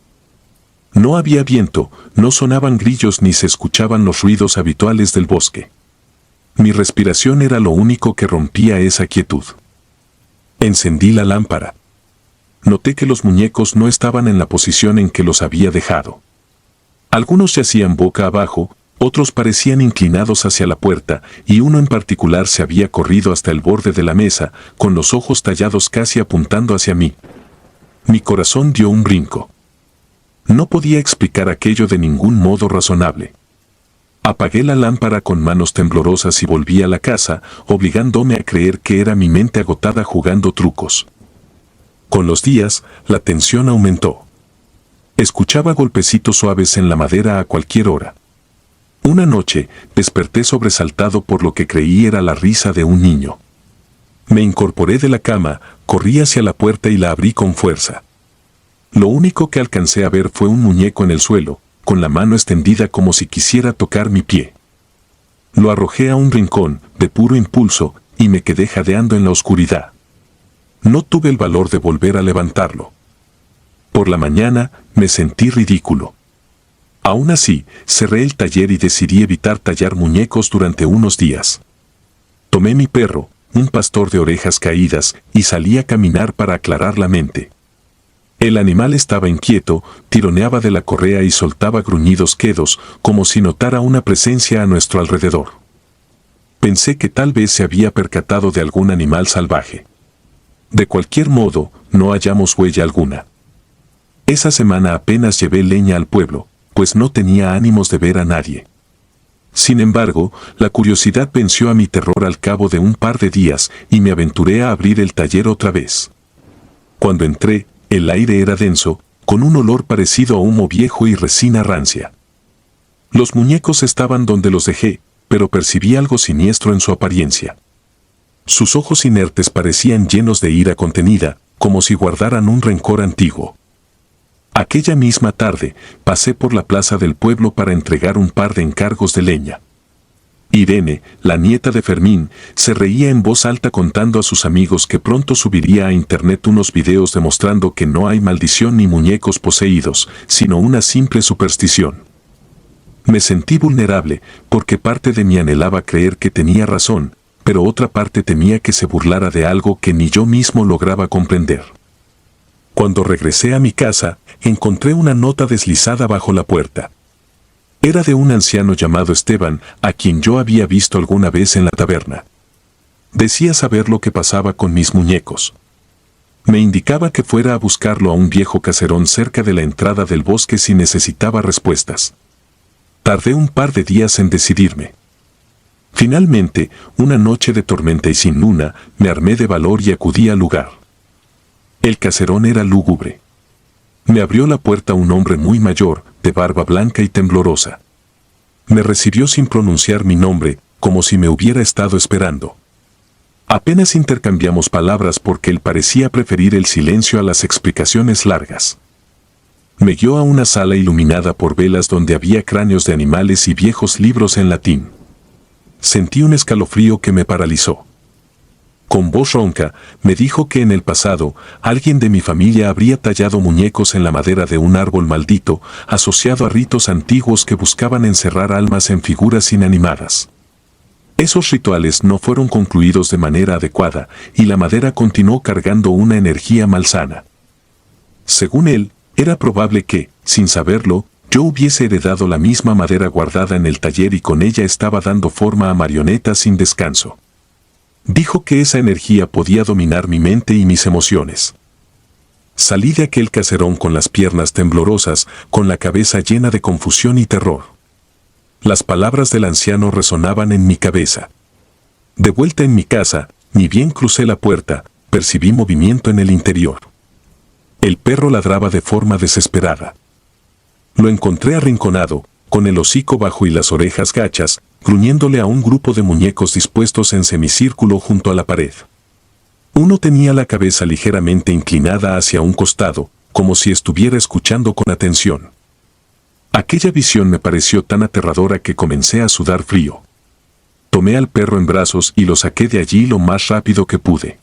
No había viento, no sonaban grillos ni se escuchaban los ruidos habituales del bosque. Mi respiración era lo único que rompía esa quietud. Encendí la lámpara. Noté que los muñecos no estaban en la posición en que los había dejado. Algunos yacían boca abajo, otros parecían inclinados hacia la puerta, y uno en particular se había corrido hasta el borde de la mesa, con los ojos tallados casi apuntando hacia mí. Mi corazón dio un brinco. No podía explicar aquello de ningún modo razonable. Apagué la lámpara con manos temblorosas y volví a la casa, obligándome a creer que era mi mente agotada jugando trucos. Con los días, la tensión aumentó. Escuchaba golpecitos suaves en la madera a cualquier hora. Una noche, desperté sobresaltado por lo que creí era la risa de un niño. Me incorporé de la cama, corrí hacia la puerta y la abrí con fuerza. Lo único que alcancé a ver fue un muñeco en el suelo, con la mano extendida como si quisiera tocar mi pie. Lo arrojé a un rincón, de puro impulso, y me quedé jadeando en la oscuridad. No tuve el valor de volver a levantarlo. Por la mañana, me sentí ridículo. Aún así, cerré el taller y decidí evitar tallar muñecos durante unos días. Tomé mi perro, un pastor de orejas caídas, y salí a caminar para aclarar la mente. El animal estaba inquieto, tironeaba de la correa y soltaba gruñidos quedos, como si notara una presencia a nuestro alrededor. Pensé que tal vez se había percatado de algún animal salvaje. De cualquier modo, no hallamos huella alguna. Esa semana apenas llevé leña al pueblo, pues no tenía ánimos de ver a nadie. Sin embargo, la curiosidad venció a mi terror al cabo de un par de días y me aventuré a abrir el taller otra vez. Cuando entré, el aire era denso, con un olor parecido a humo viejo y resina rancia. Los muñecos estaban donde los dejé, pero percibí algo siniestro en su apariencia. Sus ojos inertes parecían llenos de ira contenida, como si guardaran un rencor antiguo. Aquella misma tarde, pasé por la plaza del pueblo para entregar un par de encargos de leña. Irene, la nieta de Fermín, se reía en voz alta contando a sus amigos que pronto subiría a internet unos videos demostrando que no hay maldición ni muñecos poseídos, sino una simple superstición. Me sentí vulnerable, porque parte de mí anhelaba creer que tenía razón, pero otra parte temía que se burlara de algo que ni yo mismo lograba comprender. Cuando regresé a mi casa, encontré una nota deslizada bajo la puerta. Era de un anciano llamado Esteban, a quien yo había visto alguna vez en la taberna. Decía saber lo que pasaba con mis muñecos. Me indicaba que fuera a buscarlo a un viejo caserón cerca de la entrada del bosque si necesitaba respuestas. Tardé un par de días en decidirme. Finalmente, una noche de tormenta y sin luna, me armé de valor y acudí al lugar. El caserón era lúgubre. Me abrió la puerta un hombre muy mayor, de barba blanca y temblorosa. Me recibió sin pronunciar mi nombre, como si me hubiera estado esperando. Apenas intercambiamos palabras porque él parecía preferir el silencio a las explicaciones largas. Me guió a una sala iluminada por velas donde había cráneos de animales y viejos libros en latín. Sentí un escalofrío que me paralizó. Con voz ronca, me dijo que en el pasado, alguien de mi familia habría tallado muñecos en la madera de un árbol maldito, asociado a ritos antiguos que buscaban encerrar almas en figuras inanimadas. Esos rituales no fueron concluidos de manera adecuada, y la madera continuó cargando una energía malsana. Según él, era probable que, sin saberlo, yo hubiese heredado la misma madera guardada en el taller y con ella estaba dando forma a marionetas sin descanso. Dijo que esa energía podía dominar mi mente y mis emociones. Salí de aquel caserón con las piernas temblorosas, con la cabeza llena de confusión y terror. Las palabras del anciano resonaban en mi cabeza. De vuelta en mi casa, ni bien crucé la puerta, percibí movimiento en el interior. El perro ladraba de forma desesperada. Lo encontré arrinconado, con el hocico bajo y las orejas gachas, gruñéndole a un grupo de muñecos dispuestos en semicírculo junto a la pared. Uno tenía la cabeza ligeramente inclinada hacia un costado, como si estuviera escuchando con atención. Aquella visión me pareció tan aterradora que comencé a sudar frío. Tomé al perro en brazos y lo saqué de allí lo más rápido que pude.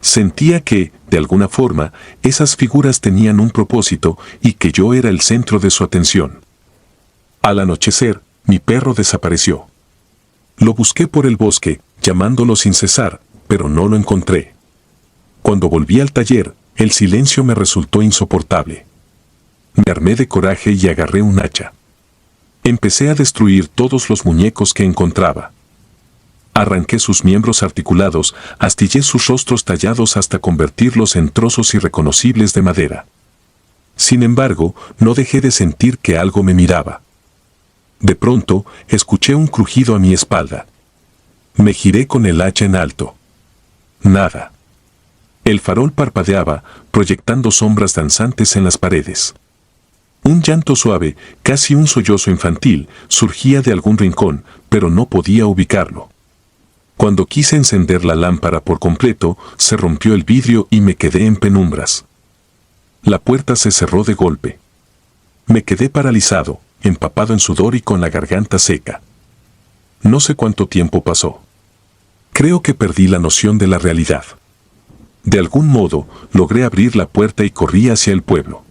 Sentía que, de alguna forma, esas figuras tenían un propósito y que yo era el centro de su atención. Al anochecer, mi perro desapareció. Lo busqué por el bosque, llamándolo sin cesar, pero no lo encontré. Cuando volví al taller, el silencio me resultó insoportable. Me armé de coraje y agarré un hacha. Empecé a destruir todos los muñecos que encontraba. Arranqué sus miembros articulados, astillé sus rostros tallados hasta convertirlos en trozos irreconocibles de madera. Sin embargo, no dejé de sentir que algo me miraba. De pronto, escuché un crujido a mi espalda. Me giré con el hacha en alto. Nada. El farol parpadeaba, proyectando sombras danzantes en las paredes. Un llanto suave, casi un sollozo infantil, surgía de algún rincón, pero no podía ubicarlo. Cuando quise encender la lámpara por completo, se rompió el vidrio y me quedé en penumbras. La puerta se cerró de golpe. Me quedé paralizado, empapado en sudor y con la garganta seca. No sé cuánto tiempo pasó. Creo que perdí la noción de la realidad. De algún modo, logré abrir la puerta y corrí hacia el pueblo.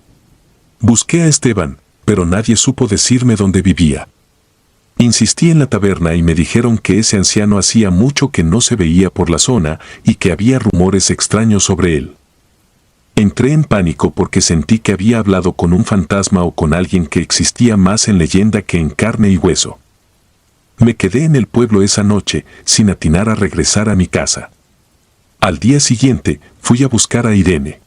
Busqué a Esteban, pero nadie supo decirme dónde vivía. Insistí en la taberna y me dijeron que ese anciano hacía mucho que no se veía por la zona y que había rumores extraños sobre él. Entré en pánico porque sentí que había hablado con un fantasma o con alguien que existía más en leyenda que en carne y hueso. Me quedé en el pueblo esa noche, sin atinar a regresar a mi casa. Al día siguiente, fui a buscar a Irene.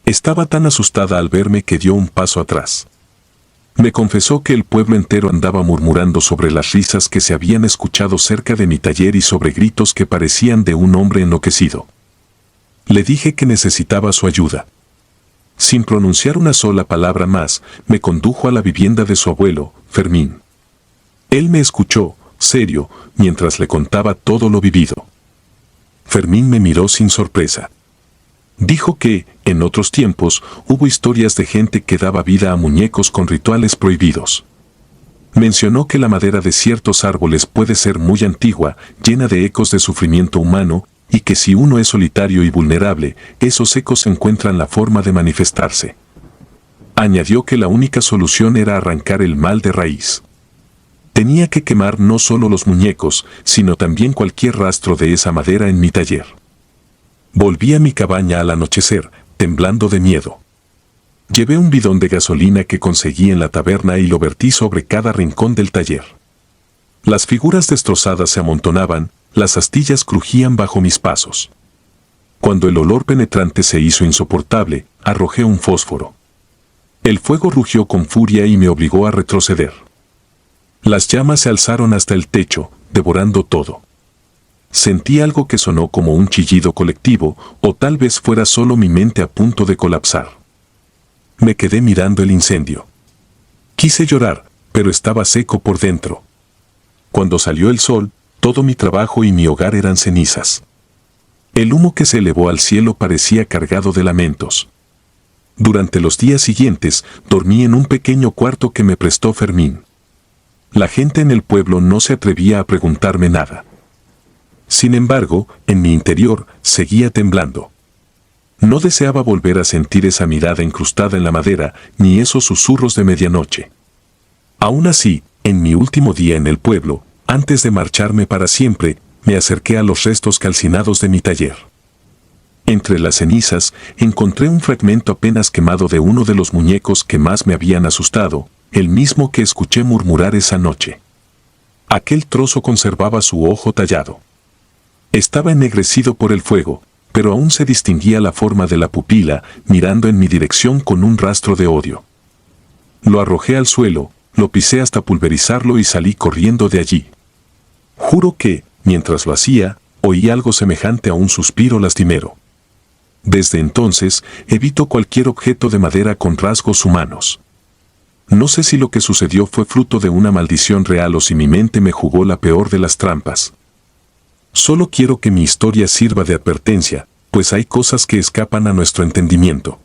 Estaba tan asustada al verme que dio un paso atrás. Me confesó que el pueblo entero andaba murmurando sobre las risas que se habían escuchado cerca de mi taller y sobre gritos que parecían de un hombre enloquecido. Le dije que necesitaba su ayuda. Sin pronunciar una sola palabra más, me condujo a la vivienda de su abuelo, Fermín. Él me escuchó, serio, mientras le contaba todo lo vivido. Fermín me miró sin sorpresa. Dijo que, en otros tiempos, hubo historias de gente que daba vida a muñecos con rituales prohibidos. Mencionó que la madera de ciertos árboles puede ser muy antigua, llena de ecos de sufrimiento humano, y que si uno es solitario y vulnerable, esos ecos encuentran la forma de manifestarse. Añadió que la única solución era arrancar el mal de raíz. Tenía que quemar no solo los muñecos, sino también cualquier rastro de esa madera en mi taller. Volví a mi cabaña al anochecer, temblando de miedo. Llevé un bidón de gasolina que conseguí en la taberna y lo vertí sobre cada rincón del taller. Las figuras destrozadas se amontonaban, las astillas crujían bajo mis pasos. Cuando el olor penetrante se hizo insoportable, arrojé un fósforo. El fuego rugió con furia y me obligó a retroceder. Las llamas se alzaron hasta el techo, devorando todo. Sentí algo que sonó como un chillido colectivo, o tal vez fuera solo mi mente a punto de colapsar. Me quedé mirando el incendio. Quise llorar, pero estaba seco por dentro. Cuando salió el sol, todo mi trabajo y mi hogar eran cenizas. El humo que se elevó al cielo parecía cargado de lamentos. Durante los días siguientes, dormí en un pequeño cuarto que me prestó Fermín. La gente en el pueblo no se atrevía a preguntarme nada. Sin embargo, en mi interior, seguía temblando. No deseaba volver a sentir esa mirada incrustada en la madera, ni esos susurros de medianoche. Aún así, en mi último día en el pueblo, antes de marcharme para siempre, me acerqué a los restos calcinados de mi taller. Entre las cenizas, encontré un fragmento apenas quemado de uno de los muñecos que más me habían asustado, el mismo que escuché murmurar esa noche. Aquel trozo conservaba su ojo tallado. Estaba ennegrecido por el fuego, pero aún se distinguía la forma de la pupila, mirando en mi dirección con un rastro de odio. Lo arrojé al suelo, lo pisé hasta pulverizarlo y salí corriendo de allí. Juro que, mientras lo hacía, oí algo semejante a un suspiro lastimero. Desde entonces, evito cualquier objeto de madera con rasgos humanos. No sé si lo que sucedió fue fruto de una maldición real o si mi mente me jugó la peor de las trampas. Solo quiero que mi historia sirva de advertencia, pues hay cosas que escapan a nuestro entendimiento.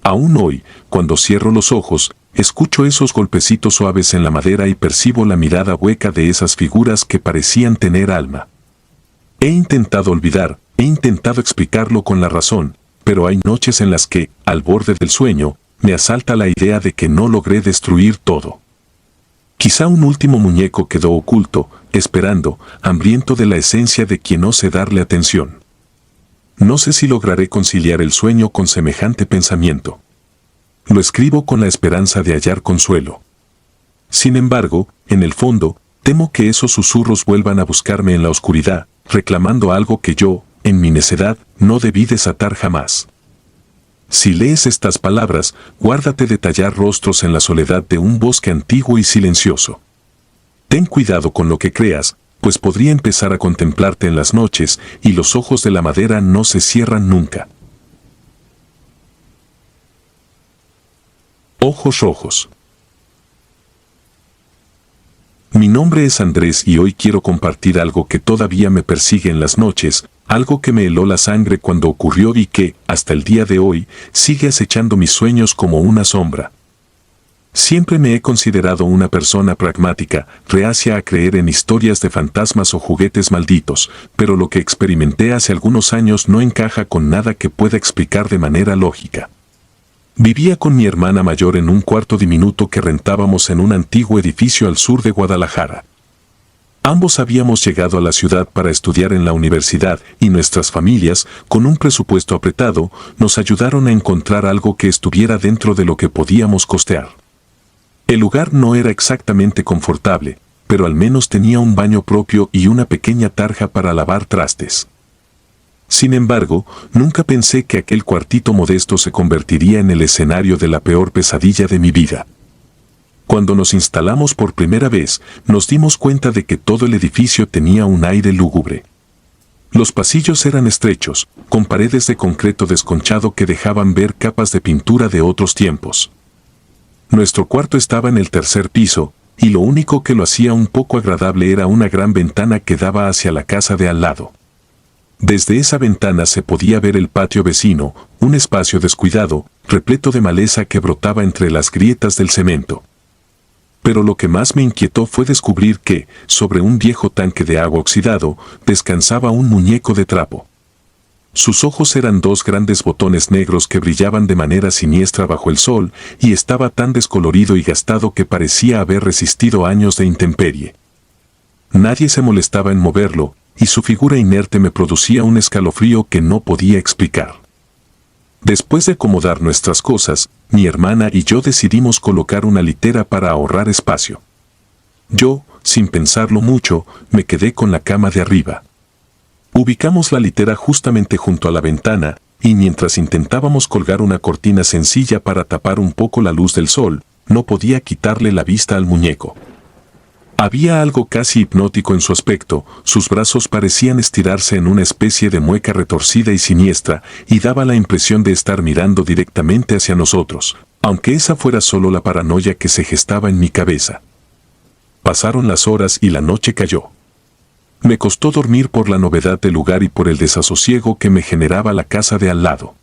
Aún hoy, cuando cierro los ojos, escucho esos golpecitos suaves en la madera y percibo la mirada hueca de esas figuras que parecían tener alma. He intentado olvidar, he intentado explicarlo con la razón, pero hay noches en las que, al borde del sueño, me asalta la idea de que no logré destruir todo. Quizá un último muñeco quedó oculto, esperando, hambriento de la esencia de quien ose darle atención. No sé si lograré conciliar el sueño con semejante pensamiento. Lo escribo con la esperanza de hallar consuelo. Sin embargo, en el fondo, temo que esos susurros vuelvan a buscarme en la oscuridad, reclamando algo que yo, en mi necedad, no debí desatar jamás. Si lees estas palabras, guárdate de tallar rostros en la soledad de un bosque antiguo y silencioso. Ten cuidado con lo que creas, pues podría empezar a contemplarte en las noches y los ojos de la madera no se cierran nunca. Ojos rojos. Mi nombre es Andrés y hoy quiero compartir algo que todavía me persigue en las noches, algo que me heló la sangre cuando ocurrió y que, hasta el día de hoy, sigue acechando mis sueños como una sombra. Siempre me he considerado una persona pragmática, reacia a creer en historias de fantasmas o juguetes malditos, pero lo que experimenté hace algunos años no encaja con nada que pueda explicar de manera lógica. Vivía con mi hermana mayor en un cuarto diminuto que rentábamos en un antiguo edificio al sur de Guadalajara. Ambos habíamos llegado a la ciudad para estudiar en la universidad y nuestras familias, con un presupuesto apretado, nos ayudaron a encontrar algo que estuviera dentro de lo que podíamos costear. El lugar no era exactamente confortable, pero al menos tenía un baño propio y una pequeña tarja para lavar trastes. Sin embargo, nunca pensé que aquel cuartito modesto se convertiría en el escenario de la peor pesadilla de mi vida. Cuando nos instalamos por primera vez, nos dimos cuenta de que todo el edificio tenía un aire lúgubre. Los pasillos eran estrechos, con paredes de concreto desconchado que dejaban ver capas de pintura de otros tiempos. Nuestro cuarto estaba en el tercer piso, y lo único que lo hacía un poco agradable era una gran ventana que daba hacia la casa de al lado. Desde esa ventana se podía ver el patio vecino, un espacio descuidado, repleto de maleza que brotaba entre las grietas del cemento. Pero lo que más me inquietó fue descubrir que, sobre un viejo tanque de agua oxidado, descansaba un muñeco de trapo. Sus ojos eran dos grandes botones negros que brillaban de manera siniestra bajo el sol, y estaba tan descolorido y gastado que parecía haber resistido años de intemperie. Nadie se molestaba en moverlo, y su figura inerte me producía un escalofrío que no podía explicar. Después de acomodar nuestras cosas, mi hermana y yo decidimos colocar una litera para ahorrar espacio. Yo, sin pensarlo mucho, me quedé con la cama de arriba. Ubicamos la litera justamente junto a la ventana, y mientras intentábamos colgar una cortina sencilla para tapar un poco la luz del sol, no podía quitarle la vista al muñeco. Había algo casi hipnótico en su aspecto, sus brazos parecían estirarse en una especie de mueca retorcida y siniestra, y daba la impresión de estar mirando directamente hacia nosotros, aunque esa fuera solo la paranoia que se gestaba en mi cabeza. Pasaron las horas y la noche cayó. Me costó dormir por la novedad del lugar y por el desasosiego que me generaba la casa de al lado.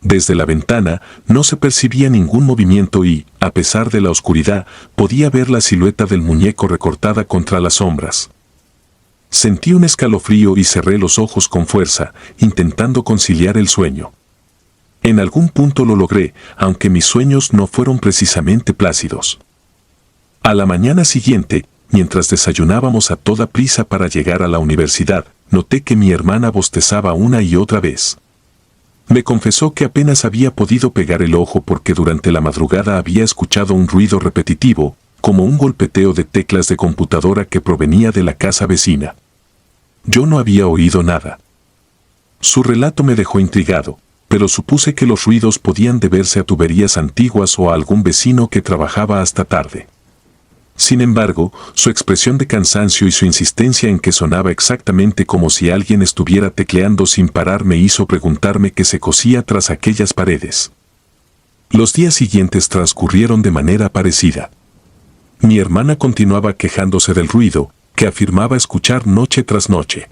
Desde la ventana no se percibía ningún movimiento y, a pesar de la oscuridad, podía ver la silueta del muñeco recortada contra las sombras. Sentí un escalofrío y cerré los ojos con fuerza, intentando conciliar el sueño. En algún punto lo logré, aunque mis sueños no fueron precisamente plácidos. A la mañana siguiente, mientras desayunábamos a toda prisa para llegar a la universidad, noté que mi hermana bostezaba una y otra vez. Me confesó que apenas había podido pegar el ojo porque durante la madrugada había escuchado un ruido repetitivo, como un golpeteo de teclas de computadora que provenía de la casa vecina. Yo no había oído nada. Su relato me dejó intrigado, pero supuse que los ruidos podían deberse a tuberías antiguas o a algún vecino que trabajaba hasta tarde. Sin embargo, su expresión de cansancio y su insistencia en que sonaba exactamente como si alguien estuviera tecleando sin parar me hizo preguntarme qué se cosía tras aquellas paredes. Los días siguientes transcurrieron de manera parecida. Mi hermana continuaba quejándose del ruido, que afirmaba escuchar noche tras noche.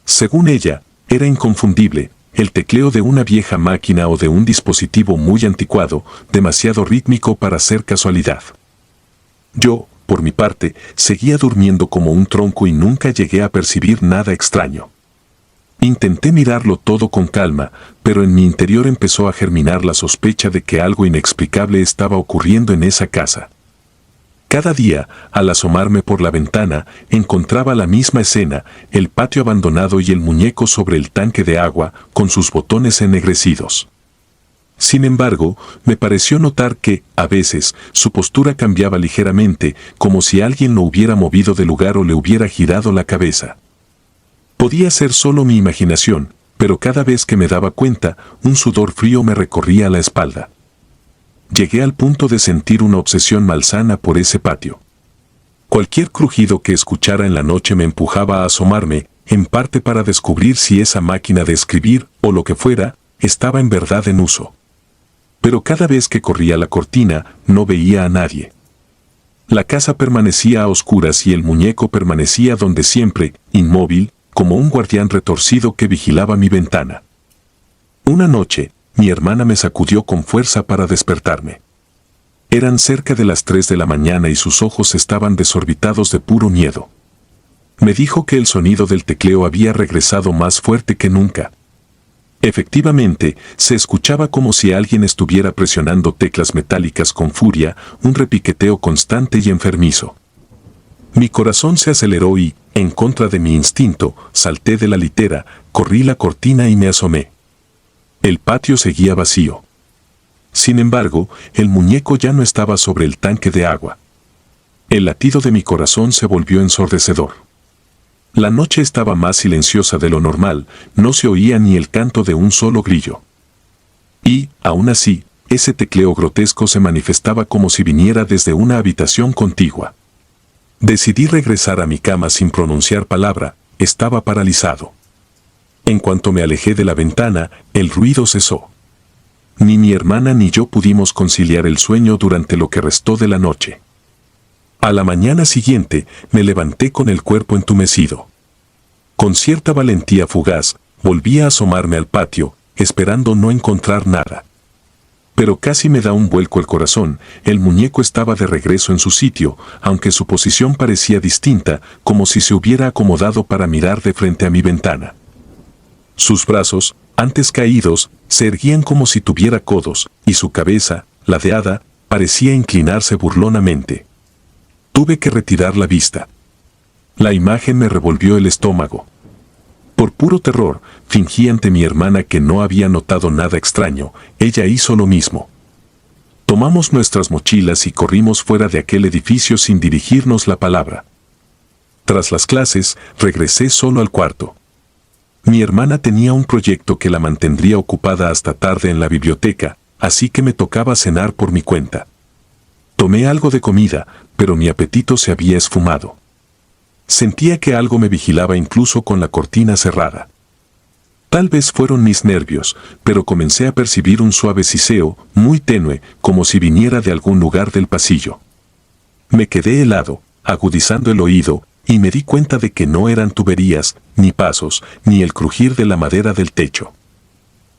Según ella, era inconfundible, el tecleo de una vieja máquina o de un dispositivo muy anticuado, demasiado rítmico para ser casualidad. Yo, por mi parte, seguía durmiendo como un tronco y nunca llegué a percibir nada extraño. Intenté mirarlo todo con calma, pero en mi interior empezó a germinar la sospecha de que algo inexplicable estaba ocurriendo en esa casa. Cada día, al asomarme por la ventana, encontraba la misma escena, el patio abandonado y el muñeco sobre el tanque de agua, con sus botones ennegrecidos. Sin embargo, me pareció notar que, a veces, su postura cambiaba ligeramente, como si alguien lo hubiera movido de lugar o le hubiera girado la cabeza. Podía ser solo mi imaginación, pero cada vez que me daba cuenta, un sudor frío me recorría la espalda. Llegué al punto de sentir una obsesión malsana por ese patio. Cualquier crujido que escuchara en la noche me empujaba a asomarme, en parte para descubrir si esa máquina de escribir, o lo que fuera, estaba en verdad en uso. Pero cada vez que corría la cortina, no veía a nadie. La casa permanecía a oscuras y el muñeco permanecía donde siempre, inmóvil, como un guardián retorcido que vigilaba mi ventana. Una noche, mi hermana me sacudió con fuerza para despertarme. Eran cerca de las 3 de la mañana y sus ojos estaban desorbitados de puro miedo. Me dijo que el sonido del tecleo había regresado más fuerte que nunca. Efectivamente, se escuchaba como si alguien estuviera presionando teclas metálicas con furia, un repiqueteo constante y enfermizo. Mi corazón se aceleró y, en contra de mi instinto, salté de la litera, corrí la cortina y me asomé. El patio seguía vacío. Sin embargo, el muñeco ya no estaba sobre el tanque de agua. El latido de mi corazón se volvió ensordecedor. La noche estaba más silenciosa de lo normal, no se oía ni el canto de un solo grillo. Y, aún así, ese tecleo grotesco se manifestaba como si viniera desde una habitación contigua. Decidí regresar a mi cama sin pronunciar palabra, estaba paralizado. En cuanto me alejé de la ventana, el ruido cesó. Ni mi hermana ni yo pudimos conciliar el sueño durante lo que restó de la noche. A la mañana siguiente, me levanté con el cuerpo entumecido. Con cierta valentía fugaz, volví a asomarme al patio, esperando no encontrar nada. Pero casi me da un vuelco el corazón, el muñeco estaba de regreso en su sitio, aunque su posición parecía distinta, como si se hubiera acomodado para mirar de frente a mi ventana. Sus brazos, antes caídos, se erguían como si tuviera codos, y su cabeza, ladeada, parecía inclinarse burlonamente. Tuve que retirar la vista. La imagen me revolvió el estómago. Por puro terror, fingí ante mi hermana que no había notado nada extraño. Ella hizo lo mismo. Tomamos nuestras mochilas y corrimos fuera de aquel edificio sin dirigirnos la palabra. Tras las clases, regresé solo al cuarto. Mi hermana tenía un proyecto que la mantendría ocupada hasta tarde en la biblioteca, así que me tocaba cenar por mi cuenta. Tomé algo de comida, pero mi apetito se había esfumado. Sentía que algo me vigilaba incluso con la cortina cerrada. Tal vez fueron mis nervios, pero comencé a percibir un suave siseo, muy tenue, como si viniera de algún lugar del pasillo. Me quedé helado, agudizando el oído, y me di cuenta de que no eran tuberías, ni pasos, ni el crujir de la madera del techo.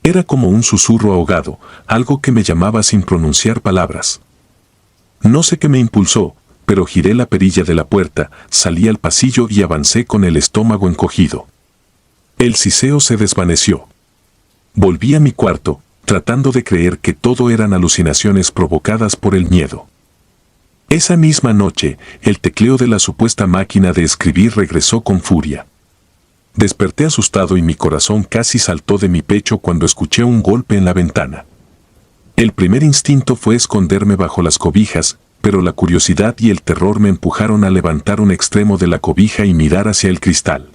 Era como un susurro ahogado, algo que me llamaba sin pronunciar palabras. No sé qué me impulsó, pero giré la perilla de la puerta, salí al pasillo y avancé con el estómago encogido. El siseo se desvaneció. Volví a mi cuarto, tratando de creer que todo eran alucinaciones provocadas por el miedo. Esa misma noche, el tecleo de la supuesta máquina de escribir regresó con furia. Desperté asustado y mi corazón casi saltó de mi pecho cuando escuché un golpe en la ventana. El primer instinto fue esconderme bajo las cobijas, pero la curiosidad y el terror me empujaron a levantar un extremo de la cobija y mirar hacia el cristal.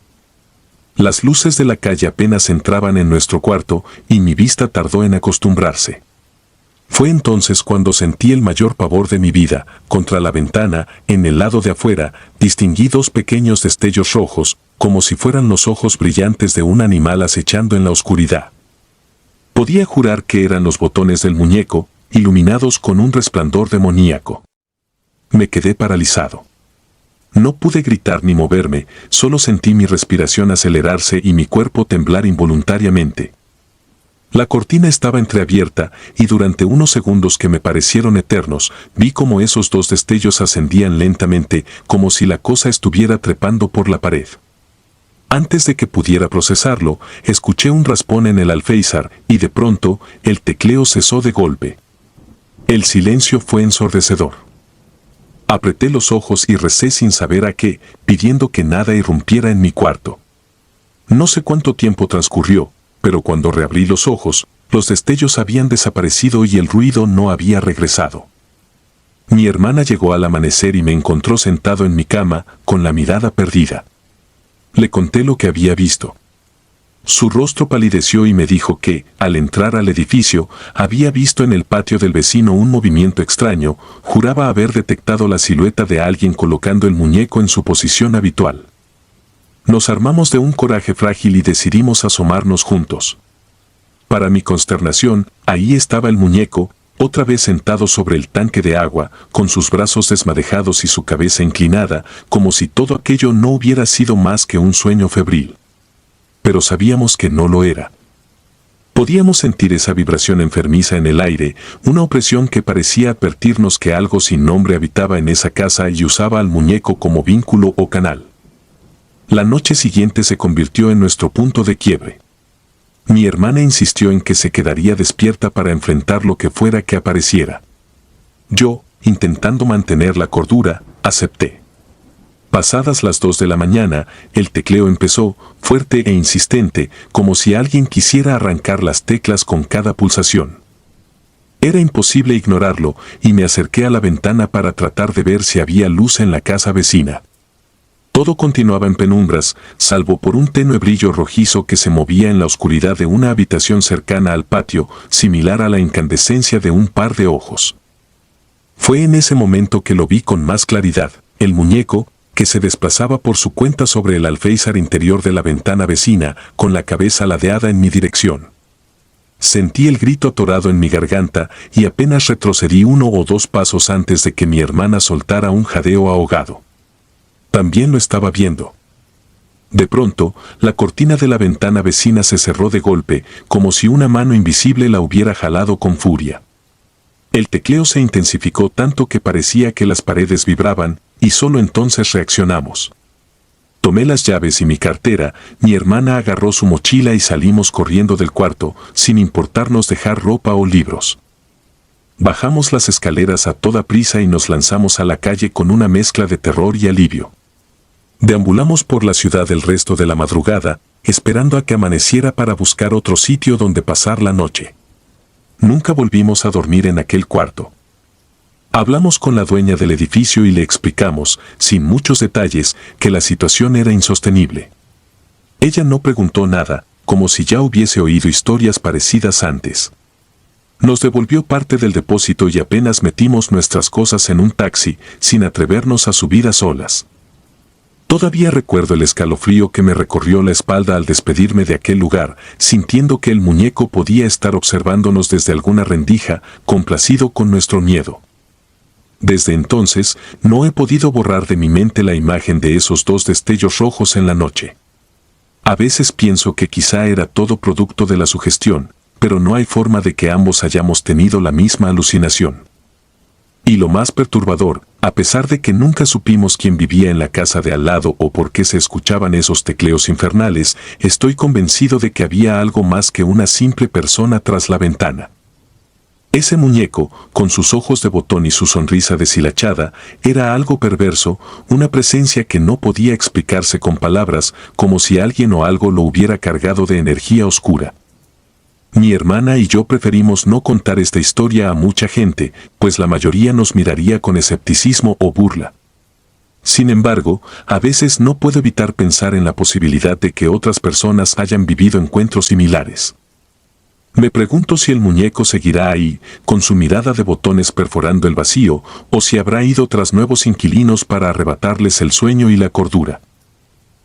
Las luces de la calle apenas entraban en nuestro cuarto y mi vista tardó en acostumbrarse. Fue entonces cuando sentí el mayor pavor de mi vida. Contra la ventana, en el lado de afuera, distinguí dos pequeños destellos rojos, como si fueran los ojos brillantes de un animal acechando en la oscuridad. Podía jurar que eran los botones del muñeco, iluminados con un resplandor demoníaco. Me quedé paralizado. No pude gritar ni moverme, solo sentí mi respiración acelerarse y mi cuerpo temblar involuntariamente. La cortina estaba entreabierta y durante unos segundos que me parecieron eternos, vi cómo esos dos destellos ascendían lentamente, como si la cosa estuviera trepando por la pared. Antes de que pudiera procesarlo, escuché un raspón en el alféizar y de pronto el tecleo cesó de golpe. El silencio fue ensordecedor. Apreté los ojos y recé sin saber a qué, pidiendo que nada irrumpiera en mi cuarto. No sé cuánto tiempo transcurrió, pero cuando reabrí los ojos, los destellos habían desaparecido y el ruido no había regresado. Mi hermana llegó al amanecer y me encontró sentado en mi cama, con la mirada perdida. Le conté lo que había visto. Su rostro palideció y me dijo que, al entrar al edificio, había visto en el patio del vecino un movimiento extraño. Juraba haber detectado la silueta de alguien colocando el muñeco en su posición habitual. Nos armamos de un coraje frágil y decidimos asomarnos juntos. Para mi consternación, ahí estaba el muñeco, otra vez sentado sobre el tanque de agua, con sus brazos desmadejados y su cabeza inclinada, como si todo aquello no hubiera sido más que un sueño febril. Pero sabíamos que no lo era. Podíamos sentir esa vibración enfermiza en el aire, una opresión que parecía advertirnos que algo sin nombre habitaba en esa casa y usaba al muñeco como vínculo o canal. La noche siguiente se convirtió en nuestro punto de quiebre. Mi hermana insistió en que se quedaría despierta para enfrentar lo que fuera que apareciera. Yo, intentando mantener la cordura, acepté. Pasadas las 2 de la mañana, el tecleo empezó, fuerte e insistente, como si alguien quisiera arrancar las teclas con cada pulsación. Era imposible ignorarlo, y me acerqué a la ventana para tratar de ver si había luz en la casa vecina. Todo continuaba en penumbras, salvo por un tenue brillo rojizo que se movía en la oscuridad de una habitación cercana al patio, similar a la incandescencia de un par de ojos. Fue en ese momento que lo vi con más claridad. El muñeco, que se desplazaba por su cuenta sobre el alféizar interior de la ventana vecina, con la cabeza ladeada en mi dirección. Sentí el grito atorado en mi garganta y apenas retrocedí 1 o 2 pasos antes de que mi hermana soltara un jadeo ahogado. También lo estaba viendo. De pronto, la cortina de la ventana vecina se cerró de golpe, como si una mano invisible la hubiera jalado con furia. El tecleo se intensificó tanto que parecía que las paredes vibraban, y solo entonces reaccionamos. Tomé las llaves y mi cartera, mi hermana agarró su mochila y salimos corriendo del cuarto, sin importarnos dejar ropa o libros. Bajamos las escaleras a toda prisa y nos lanzamos a la calle con una mezcla de terror y alivio. Deambulamos por la ciudad el resto de la madrugada, esperando a que amaneciera para buscar otro sitio donde pasar la noche. Nunca volvimos a dormir en aquel cuarto. Hablamos con la dueña del edificio y le explicamos, sin muchos detalles, que la situación era insostenible. Ella no preguntó nada, como si ya hubiese oído historias parecidas antes. Nos devolvió parte del depósito y apenas metimos nuestras cosas en un taxi, sin atrevernos a subir a solas. Todavía recuerdo el escalofrío que me recorrió la espalda al despedirme de aquel lugar, sintiendo que el muñeco podía estar observándonos desde alguna rendija, complacido con nuestro miedo. Desde entonces, no he podido borrar de mi mente la imagen de esos dos destellos rojos en la noche. A veces pienso que quizá era todo producto de la sugestión, pero no hay forma de que ambos hayamos tenido la misma alucinación. Y lo más perturbador, a pesar de que nunca supimos quién vivía en la casa de al lado o por qué se escuchaban esos tecleos infernales, estoy convencido de que había algo más que una simple persona tras la ventana. Ese muñeco, con sus ojos de botón y su sonrisa deshilachada, era algo perverso, una presencia que no podía explicarse con palabras, como si alguien o algo lo hubiera cargado de energía oscura. Mi hermana y yo preferimos no contar esta historia a mucha gente, pues la mayoría nos miraría con escepticismo o burla. Sin embargo, a veces no puedo evitar pensar en la posibilidad de que otras personas hayan vivido encuentros similares. Me pregunto si el muñeco seguirá ahí, con su mirada de botones perforando el vacío, o si habrá ido tras nuevos inquilinos para arrebatarles el sueño y la cordura.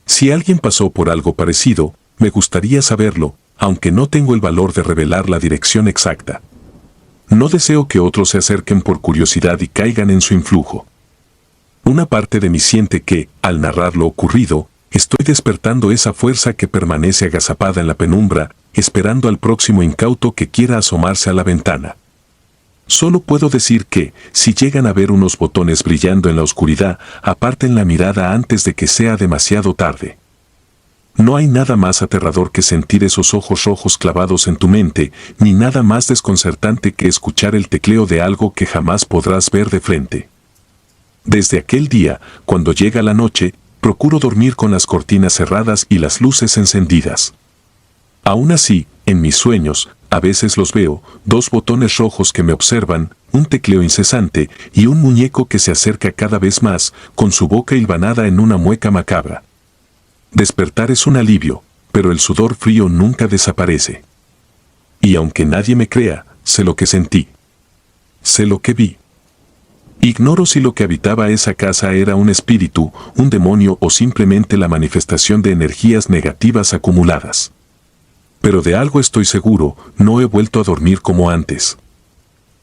Si alguien pasó por algo parecido, me gustaría saberlo, aunque no tengo el valor de revelar la dirección exacta. No deseo que otros se acerquen por curiosidad y caigan en su influjo. Una parte de mí siente que, al narrar lo ocurrido, estoy despertando esa fuerza que permanece agazapada en la penumbra, esperando al próximo incauto que quiera asomarse a la ventana. Solo puedo decir que, si llegan a ver unos botones brillando en la oscuridad, aparten la mirada antes de que sea demasiado tarde. No hay nada más aterrador que sentir esos ojos rojos clavados en tu mente, ni nada más desconcertante que escuchar el tecleo de algo que jamás podrás ver de frente. Desde aquel día, cuando llega la noche, procuro dormir con las cortinas cerradas y las luces encendidas. Aún así, en mis sueños, a veces los veo, dos botones rojos que me observan, un tecleo incesante y un muñeco que se acerca cada vez más, con su boca hilvanada en una mueca macabra. Despertar es un alivio, pero el sudor frío nunca desaparece. Y aunque nadie me crea, sé lo que sentí. Sé lo que vi. Ignoro si lo que habitaba esa casa era un espíritu, un demonio o simplemente la manifestación de energías negativas acumuladas. Pero de algo estoy seguro, no he vuelto a dormir como antes.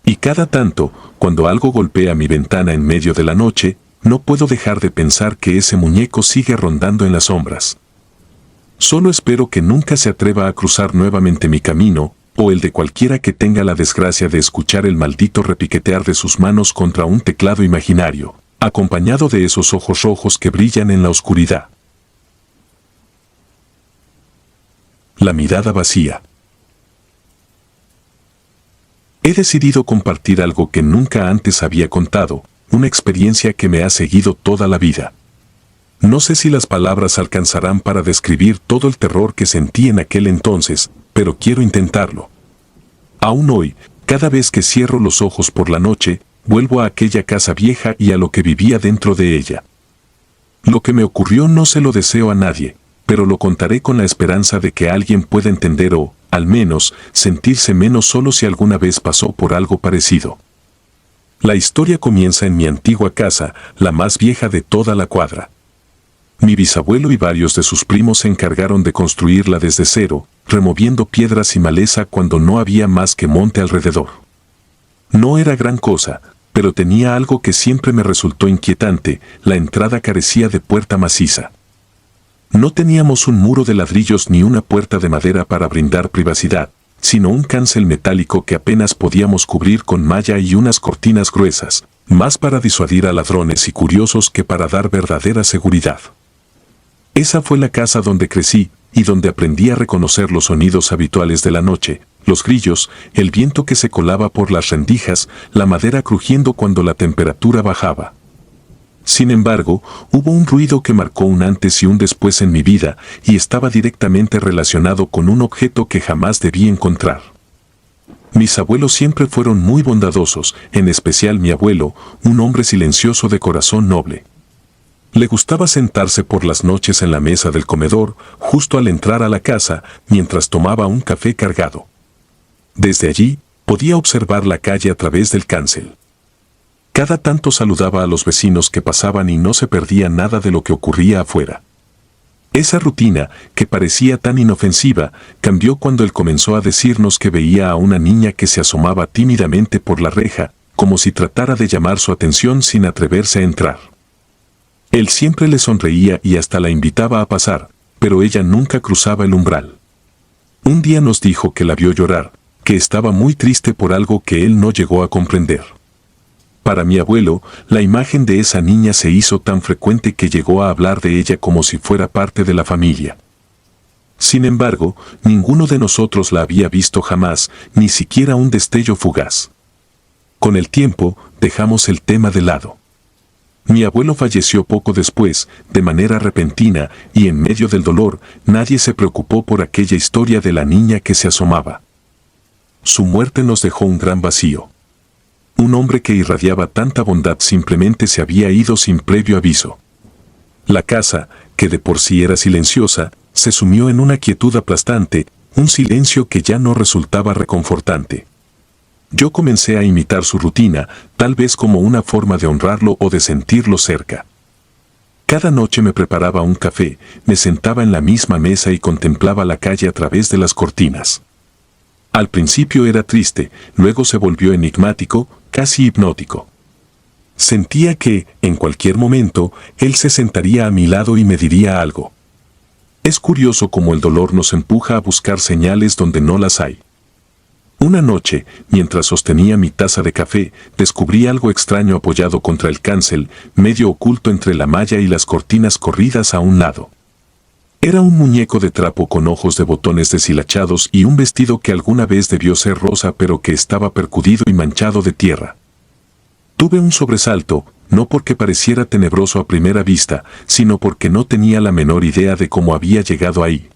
Y cada tanto, cuando algo golpea mi ventana en medio de la noche, no puedo dejar de pensar que ese muñeco sigue rondando en las sombras. Solo espero que nunca se atreva a cruzar nuevamente mi camino, o el de cualquiera que tenga la desgracia de escuchar el maldito repiquetear de sus manos contra un teclado imaginario, acompañado de esos ojos rojos que brillan en la oscuridad. La mirada vacía. He decidido compartir algo que nunca antes había contado, una experiencia que me ha seguido toda la vida. No sé si las palabras alcanzarán para describir todo el terror que sentí en aquel entonces, pero quiero intentarlo. Aún hoy, cada vez que cierro los ojos por la noche, vuelvo a aquella casa vieja y a lo que vivía dentro de ella. Lo que me ocurrió no se lo deseo a nadie, pero lo contaré con la esperanza de que alguien pueda entender o, al menos, sentirse menos solo si alguna vez pasó por algo parecido. La historia comienza en mi antigua casa, la más vieja de toda la cuadra. Mi bisabuelo y varios de sus primos se encargaron de construirla desde cero, removiendo piedras y maleza cuando no había más que monte alrededor. No era gran cosa, pero tenía algo que siempre me resultó inquietante: la entrada carecía de puerta maciza. No teníamos un muro de ladrillos ni una puerta de madera para brindar privacidad, sino un cancel metálico que apenas podíamos cubrir con malla y unas cortinas gruesas, más para disuadir a ladrones y curiosos que para dar verdadera seguridad. Esa fue la casa donde crecí y donde aprendí a reconocer los sonidos habituales de la noche, los grillos, el viento que se colaba por las rendijas, la madera crujiendo cuando la temperatura bajaba. Sin embargo, hubo un ruido que marcó un antes y un después en mi vida y estaba directamente relacionado con un objeto que jamás debí encontrar. Mis abuelos siempre fueron muy bondadosos, en especial mi abuelo, un hombre silencioso de corazón noble. Le gustaba sentarse por las noches en la mesa del comedor, justo al entrar a la casa, mientras tomaba un café cargado. Desde allí, podía observar la calle a través del cancel. Cada tanto saludaba a los vecinos que pasaban y no se perdía nada de lo que ocurría afuera. Esa rutina, que parecía tan inofensiva, cambió cuando él comenzó a decirnos que veía a una niña que se asomaba tímidamente por la reja, como si tratara de llamar su atención sin atreverse a entrar. Él siempre le sonreía y hasta la invitaba a pasar, pero ella nunca cruzaba el umbral. Un día nos dijo que la vio llorar, que estaba muy triste por algo que él no llegó a comprender. Para mi abuelo, la imagen de esa niña se hizo tan frecuente que llegó a hablar de ella como si fuera parte de la familia. Sin embargo, ninguno de nosotros la había visto jamás, ni siquiera un destello fugaz. Con el tiempo, dejamos el tema de lado. Mi abuelo falleció poco después, de manera repentina, y en medio del dolor, nadie se preocupó por aquella historia de la niña que se asomaba. Su muerte nos dejó un gran vacío. Un hombre que irradiaba tanta bondad simplemente se había ido sin previo aviso. La casa, que de por sí era silenciosa, se sumió en una quietud aplastante, un silencio que ya no resultaba reconfortante. Yo comencé a imitar su rutina, tal vez como una forma de honrarlo o de sentirlo cerca. Cada noche me preparaba un café, me sentaba en la misma mesa y contemplaba la calle a través de las cortinas. Al principio era triste, luego se volvió enigmático, casi hipnótico. Sentía que, en cualquier momento, él se sentaría a mi lado y me diría algo. Es curioso cómo el dolor nos empuja a buscar señales donde no las hay. Una noche, mientras sostenía mi taza de café, descubrí algo extraño apoyado contra el cancel, medio oculto entre la malla y las cortinas corridas a un lado. Era un muñeco de trapo con ojos de botones deshilachados y un vestido que alguna vez debió ser rosa pero que estaba percudido y manchado de tierra. Tuve un sobresalto, no porque pareciera tenebroso a primera vista, sino porque no tenía la menor idea de cómo había llegado ahí.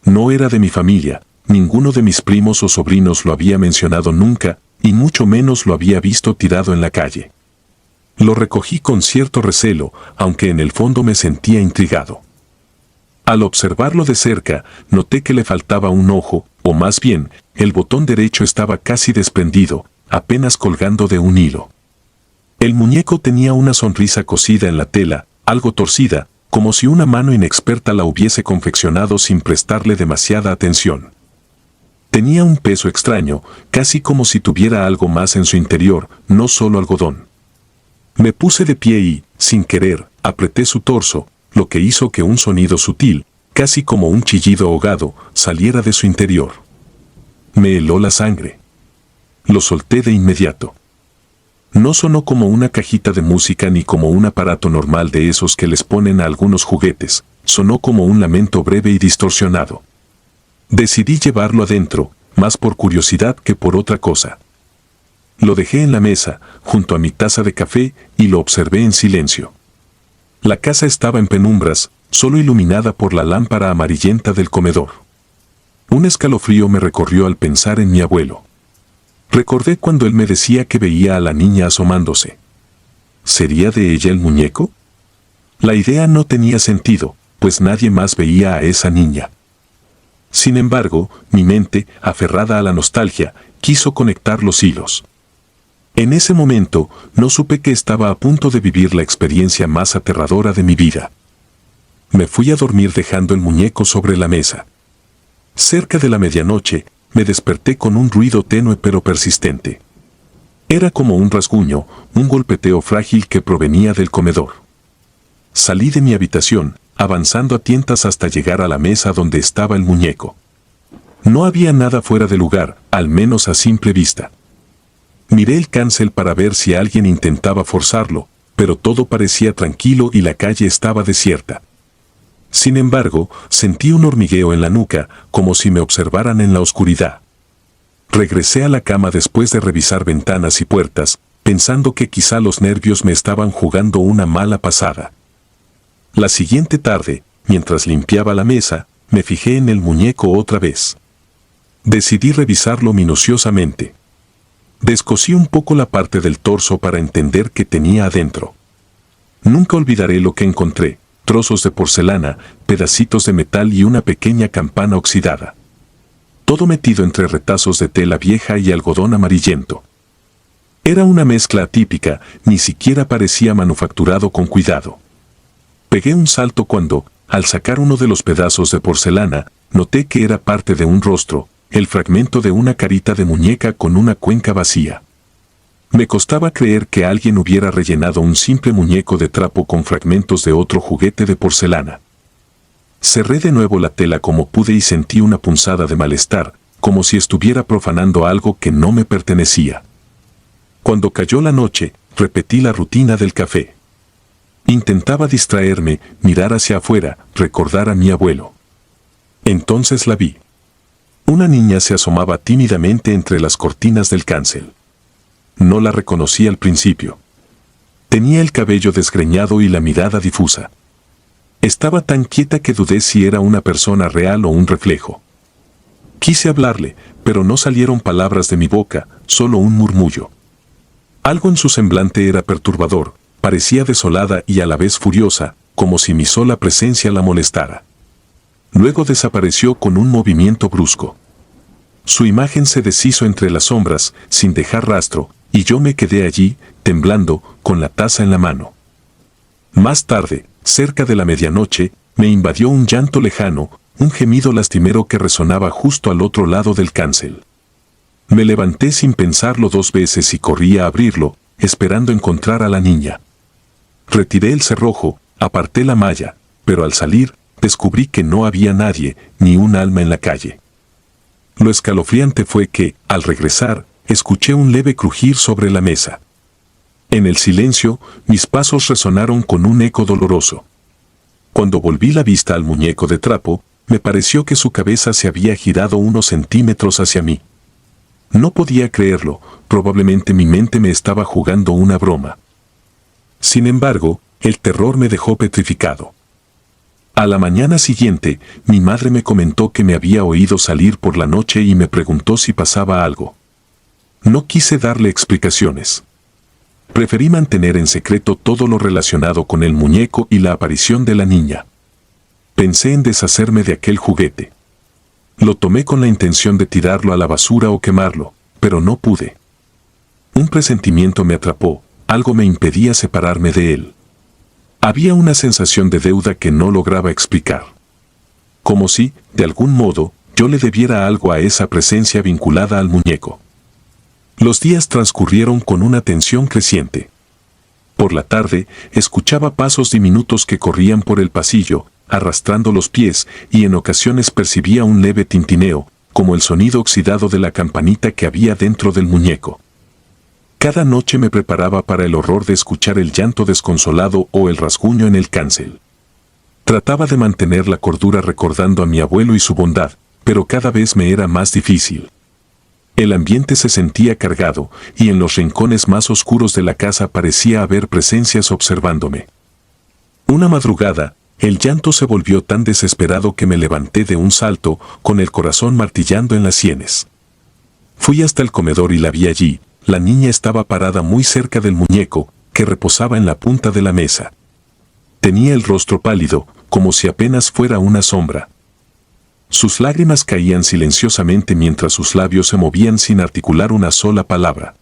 No era de mi familia. Ninguno de mis primos o sobrinos lo había mencionado nunca, y mucho menos lo había visto tirado en la calle. Lo recogí con cierto recelo, aunque en el fondo me sentía intrigado. Al observarlo de cerca, noté que le faltaba un ojo, o más bien, el botón derecho estaba casi desprendido, apenas colgando de un hilo. El muñeco tenía una sonrisa cosida en la tela, algo torcida, como si una mano inexperta la hubiese confeccionado sin prestarle demasiada atención. Tenía un peso extraño, casi como si tuviera algo más en su interior, no solo algodón. Me puse de pie y, sin querer, apreté su torso, lo que hizo que un sonido sutil, casi como un chillido ahogado, saliera de su interior. Me heló la sangre. Lo solté de inmediato. No sonó como una cajita de música ni como un aparato normal de esos que les ponen a algunos juguetes, sonó como un lamento breve y distorsionado. Decidí llevarlo adentro, más por curiosidad que por otra cosa. Lo dejé en la mesa, junto a mi taza de café, y lo observé en silencio. La casa estaba en penumbras, solo iluminada por la lámpara amarillenta del comedor. Un escalofrío me recorrió al pensar en mi abuelo. Recordé cuando él me decía que veía a la niña asomándose. ¿Sería de ella el muñeco? La idea no tenía sentido, pues nadie más veía a esa niña. Sin embargo, mi mente, aferrada a la nostalgia, quiso conectar los hilos. En ese momento, no supe que estaba a punto de vivir la experiencia más aterradora de mi vida. Me fui a dormir dejando el muñeco sobre la mesa. Cerca de la medianoche, me desperté con un ruido tenue pero persistente. Era como un rasguño, un golpeteo frágil que provenía del comedor. Salí de mi habitación, avanzando a tientas hasta llegar a la mesa donde estaba el muñeco. No había nada fuera de lugar, al menos a simple vista. Miré el cancel para ver si alguien intentaba forzarlo, pero todo parecía tranquilo y la calle estaba desierta. Sin embargo, sentí un hormigueo en la nuca, como si me observaran en la oscuridad. Regresé a la cama después de revisar ventanas y puertas, pensando que quizá los nervios me estaban jugando una mala pasada. La siguiente tarde, mientras limpiaba la mesa, me fijé en el muñeco otra vez. Decidí revisarlo minuciosamente. Descosí un poco la parte del torso para entender qué tenía adentro. Nunca olvidaré lo que encontré: trozos de porcelana, pedacitos de metal y una pequeña campana oxidada. Todo metido entre retazos de tela vieja y algodón amarillento. Era una mezcla atípica, ni siquiera parecía manufacturado con cuidado. Pegué un salto cuando, al sacar uno de los pedazos de porcelana, noté que era parte de un rostro, el fragmento de una carita de muñeca con una cuenca vacía. Me costaba creer que alguien hubiera rellenado un simple muñeco de trapo con fragmentos de otro juguete de porcelana. Cerré de nuevo la tela como pude y sentí una punzada de malestar, como si estuviera profanando algo que no me pertenecía. Cuando cayó la noche, repetí la rutina del café. Intentaba distraerme, mirar hacia afuera, recordar a mi abuelo. Entonces la vi. Una niña se asomaba tímidamente entre las cortinas del cancel. No la reconocí al principio. Tenía el cabello desgreñado y la mirada difusa. Estaba tan quieta que dudé si era una persona real o un reflejo. Quise hablarle, pero no salieron palabras de mi boca, solo un murmullo. Algo en su semblante era perturbador, parecía desolada y a la vez furiosa, como si mi sola presencia la molestara. Luego desapareció con un movimiento brusco. Su imagen se deshizo entre las sombras, sin dejar rastro, y yo me quedé allí, temblando, con la taza en la mano. Más tarde, cerca de la medianoche, me invadió un llanto lejano, un gemido lastimero que resonaba justo al otro lado del cancel. Me levanté sin pensarlo 2 veces y corrí a abrirlo, esperando encontrar a la niña. Retiré el cerrojo, aparté la malla, pero al salir, descubrí que no había nadie, ni un alma en la calle. Lo escalofriante fue que, al regresar, escuché un leve crujir sobre la mesa. En el silencio, mis pasos resonaron con un eco doloroso. Cuando volví la vista al muñeco de trapo, me pareció que su cabeza se había girado unos centímetros hacia mí. No podía creerlo, probablemente mi mente me estaba jugando una broma. Sin embargo, el terror me dejó petrificado. A la mañana siguiente, mi madre me comentó que me había oído salir por la noche y me preguntó si pasaba algo. No quise darle explicaciones. Preferí mantener en secreto todo lo relacionado con el muñeco y la aparición de la niña. Pensé en deshacerme de aquel juguete. Lo tomé con la intención de tirarlo a la basura o quemarlo, pero no pude. Un presentimiento me atrapó, algo me impedía separarme de él. Había una sensación de deuda que no lograba explicar. Como si, de algún modo, yo le debiera algo a esa presencia vinculada al muñeco. Los días transcurrieron con una tensión creciente. Por la tarde, escuchaba pasos diminutos que corrían por el pasillo, arrastrando los pies, y en ocasiones percibía un leve tintineo, como el sonido oxidado de la campanita que había dentro del muñeco. Cada noche me preparaba para el horror de escuchar el llanto desconsolado o el rasguño en el cancel. Trataba de mantener la cordura recordando a mi abuelo y su bondad, pero cada vez me era más difícil. El ambiente se sentía cargado, y en los rincones más oscuros de la casa parecía haber presencias observándome. Una madrugada, el llanto se volvió tan desesperado que me levanté de un salto, con el corazón martillando en las sienes. Fui hasta el comedor y la vi allí. La niña estaba parada muy cerca del muñeco, que reposaba en la punta de la mesa. Tenía el rostro pálido, como si apenas fuera una sombra. Sus lágrimas caían silenciosamente mientras sus labios se movían sin articular una sola palabra.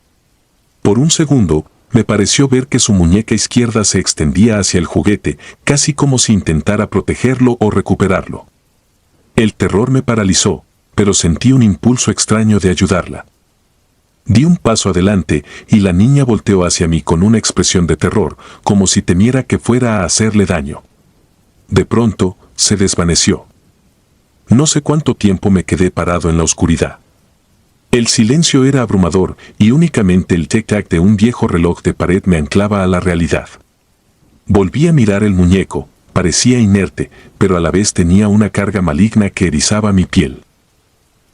Por un segundo, me pareció ver que su muñeca izquierda se extendía hacia el juguete, casi como si intentara protegerlo o recuperarlo. El terror me paralizó, pero sentí un impulso extraño de ayudarla. Di un paso adelante y la niña volteó hacia mí con una expresión de terror, como si temiera que fuera a hacerle daño. De pronto, se desvaneció. No sé cuánto tiempo me quedé parado en la oscuridad. El silencio era abrumador y únicamente el tic-tac de un viejo reloj de pared me anclaba a la realidad. Volví a mirar el muñeco, parecía inerte, pero a la vez tenía una carga maligna que erizaba mi piel.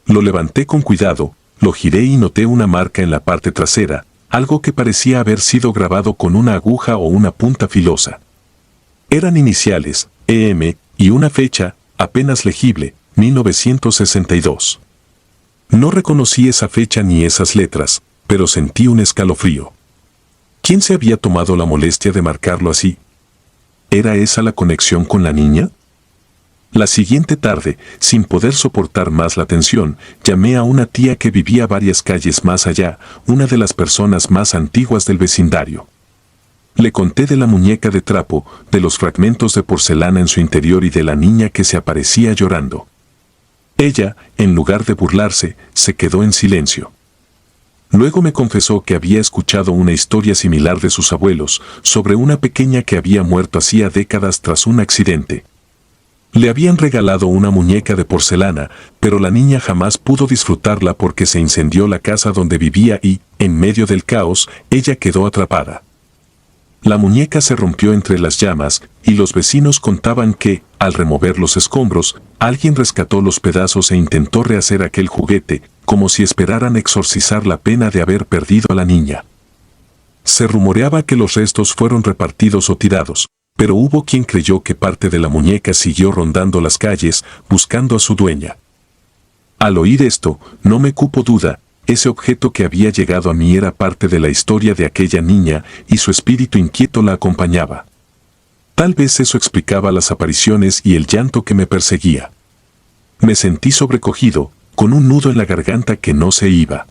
Lo levanté con cuidado, lo giré y noté una marca en la parte trasera, algo que parecía haber sido grabado con una aguja o una punta filosa. Eran iniciales, EM, y una fecha, apenas legible, 1962. No reconocí esa fecha ni esas letras, pero sentí un escalofrío. ¿Quién se había tomado la molestia de marcarlo así? ¿Era esa la conexión con la niña? La siguiente tarde, sin poder soportar más la tensión, llamé a una tía que vivía varias calles más allá, una de las personas más antiguas del vecindario. Le conté de la muñeca de trapo, de los fragmentos de porcelana en su interior y de la niña que se aparecía llorando. Ella, en lugar de burlarse, se quedó en silencio. Luego me confesó que había escuchado una historia similar de sus abuelos, sobre una pequeña que había muerto hacía décadas tras un accidente. Le habían regalado una muñeca de porcelana, pero la niña jamás pudo disfrutarla porque se incendió la casa donde vivía y, en medio del caos, ella quedó atrapada. La muñeca se rompió entre las llamas, y los vecinos contaban que, al remover los escombros, alguien rescató los pedazos e intentó rehacer aquel juguete, como si esperaran exorcizar la pena de haber perdido a la niña. Se rumoreaba que los restos fueron repartidos o tirados, pero hubo quien creyó que parte de la muñeca siguió rondando las calles, buscando a su dueña. Al oír esto, no me cupo duda. Ese objeto que había llegado a mí era parte de la historia de aquella niña y su espíritu inquieto la acompañaba. Tal vez eso explicaba las apariciones y el llanto que me perseguía. Me sentí sobrecogido, con un nudo en la garganta que no se iba.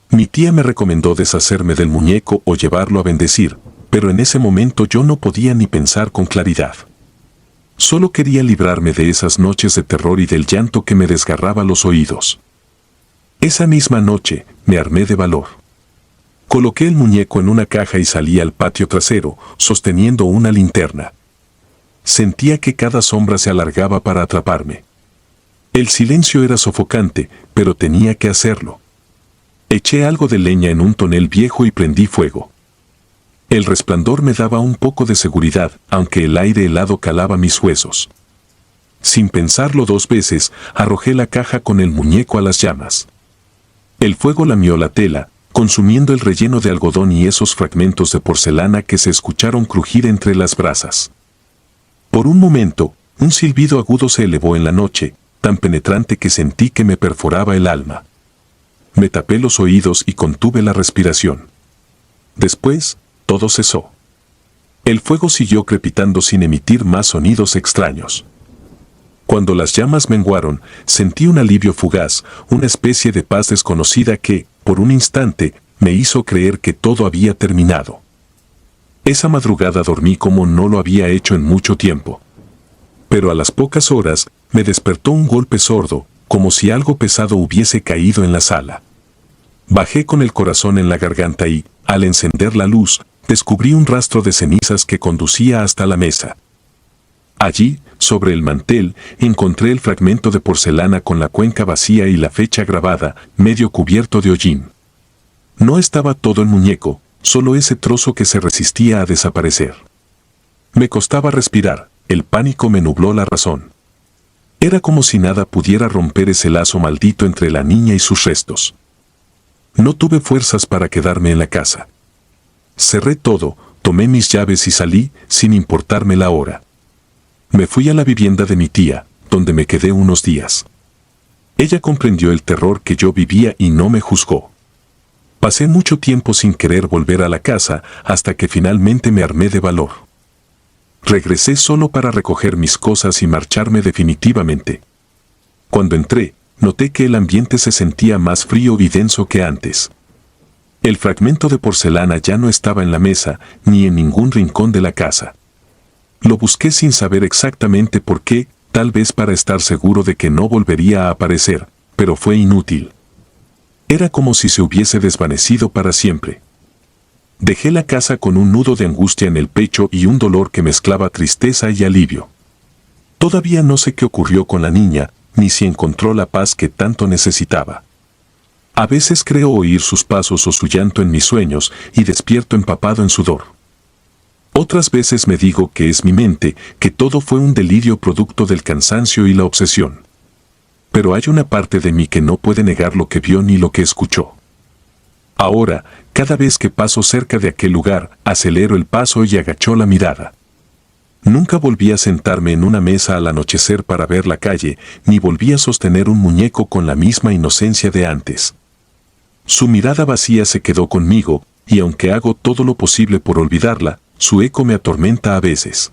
Mi tía me recomendó deshacerme del muñeco o llevarlo a bendecir, pero en ese momento yo no podía ni pensar con claridad. Solo quería librarme de esas noches de terror y del llanto que me desgarraba los oídos. Esa misma noche, me armé de valor. Coloqué el muñeco en una caja y salí al patio trasero, sosteniendo una linterna. Sentía que cada sombra se alargaba para atraparme. El silencio era sofocante, pero tenía que hacerlo. Eché algo de leña en un tonel viejo y prendí fuego. El resplandor me daba un poco de seguridad, aunque el aire helado calaba mis huesos. Sin pensarlo dos veces, arrojé la caja con el muñeco a las llamas. El fuego lamió la tela, consumiendo el relleno de algodón y esos fragmentos de porcelana que se escucharon crujir entre las brasas. Por un momento, un silbido agudo se elevó en la noche, tan penetrante que sentí que me perforaba el alma. Me tapé los oídos y contuve la respiración. Después, todo cesó. El fuego siguió crepitando sin emitir más sonidos extraños. Cuando las llamas menguaron, sentí un alivio fugaz, una especie de paz desconocida que, por un instante, me hizo creer que todo había terminado. Esa madrugada dormí como no lo había hecho en mucho tiempo. Pero a las pocas horas, me despertó un golpe sordo, como si algo pesado hubiese caído en la sala. Bajé con el corazón en la garganta y, al encender la luz, descubrí un rastro de cenizas que conducía hasta la mesa. Allí, sobre el mantel, encontré el fragmento de porcelana con la cuenca vacía y la fecha grabada, medio cubierto de hollín. No estaba todo el muñeco, solo ese trozo que se resistía a desaparecer. Me costaba respirar, el pánico me nubló la razón. Era como si nada pudiera romper ese lazo maldito entre la niña y sus restos. No tuve fuerzas para quedarme en la casa. Cerré todo, tomé mis llaves y salí, sin importarme la hora. Me fui a la vivienda de mi tía, donde me quedé unos días. Ella comprendió el terror que yo vivía y no me juzgó. Pasé mucho tiempo sin querer volver a la casa hasta que finalmente me armé de valor. Regresé solo para recoger mis cosas y marcharme definitivamente. Cuando entré, noté que el ambiente se sentía más frío y denso que antes. El fragmento de porcelana ya no estaba en la mesa ni en ningún rincón de la casa. Lo busqué sin saber exactamente por qué, tal vez para estar seguro de que no volvería a aparecer, pero fue inútil. Era como si se hubiese desvanecido para siempre. Dejé la casa con un nudo de angustia en el pecho y un dolor que mezclaba tristeza y alivio. Todavía no sé qué ocurrió con la niña, ni si encontró la paz que tanto necesitaba. A veces creo oír sus pasos o su llanto en mis sueños y despierto empapado en sudor. Otras veces me digo que es mi mente, que todo fue un delirio producto del cansancio y la obsesión. Pero hay una parte de mí que no puede negar lo que vio ni lo que escuchó. Ahora, cada vez que paso cerca de aquel lugar, acelero el paso y agacho la mirada. Nunca volví a sentarme en una mesa al anochecer para ver la calle, ni volví a sostener un muñeco con la misma inocencia de antes. Su mirada vacía se quedó conmigo, y aunque hago todo lo posible por olvidarla, su eco me atormenta a veces.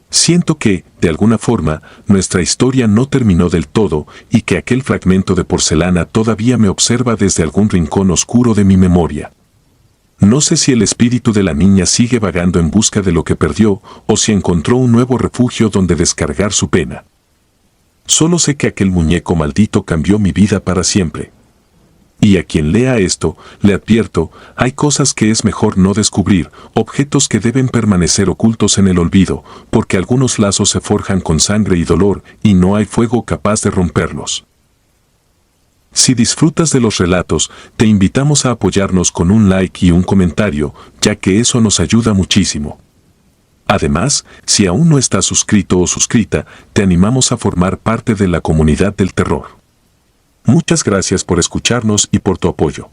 Siento que, de alguna forma, nuestra historia no terminó del todo y que aquel fragmento de porcelana todavía me observa desde algún rincón oscuro de mi memoria. No sé si el espíritu de la niña sigue vagando en busca de lo que perdió o si encontró un nuevo refugio donde descargar su pena. Solo sé que aquel muñeco maldito cambió mi vida para siempre. Y a quien lea esto, le advierto, hay cosas que es mejor no descubrir, objetos que deben permanecer ocultos en el olvido, porque algunos lazos se forjan con sangre y dolor, y no hay fuego capaz de romperlos. Si disfrutas de los relatos, te invitamos a apoyarnos con un like y un comentario, ya que eso nos ayuda muchísimo. Además, si aún no estás suscrito o suscrita, te animamos a formar parte de la comunidad del terror. Muchas gracias por escucharnos y por tu apoyo.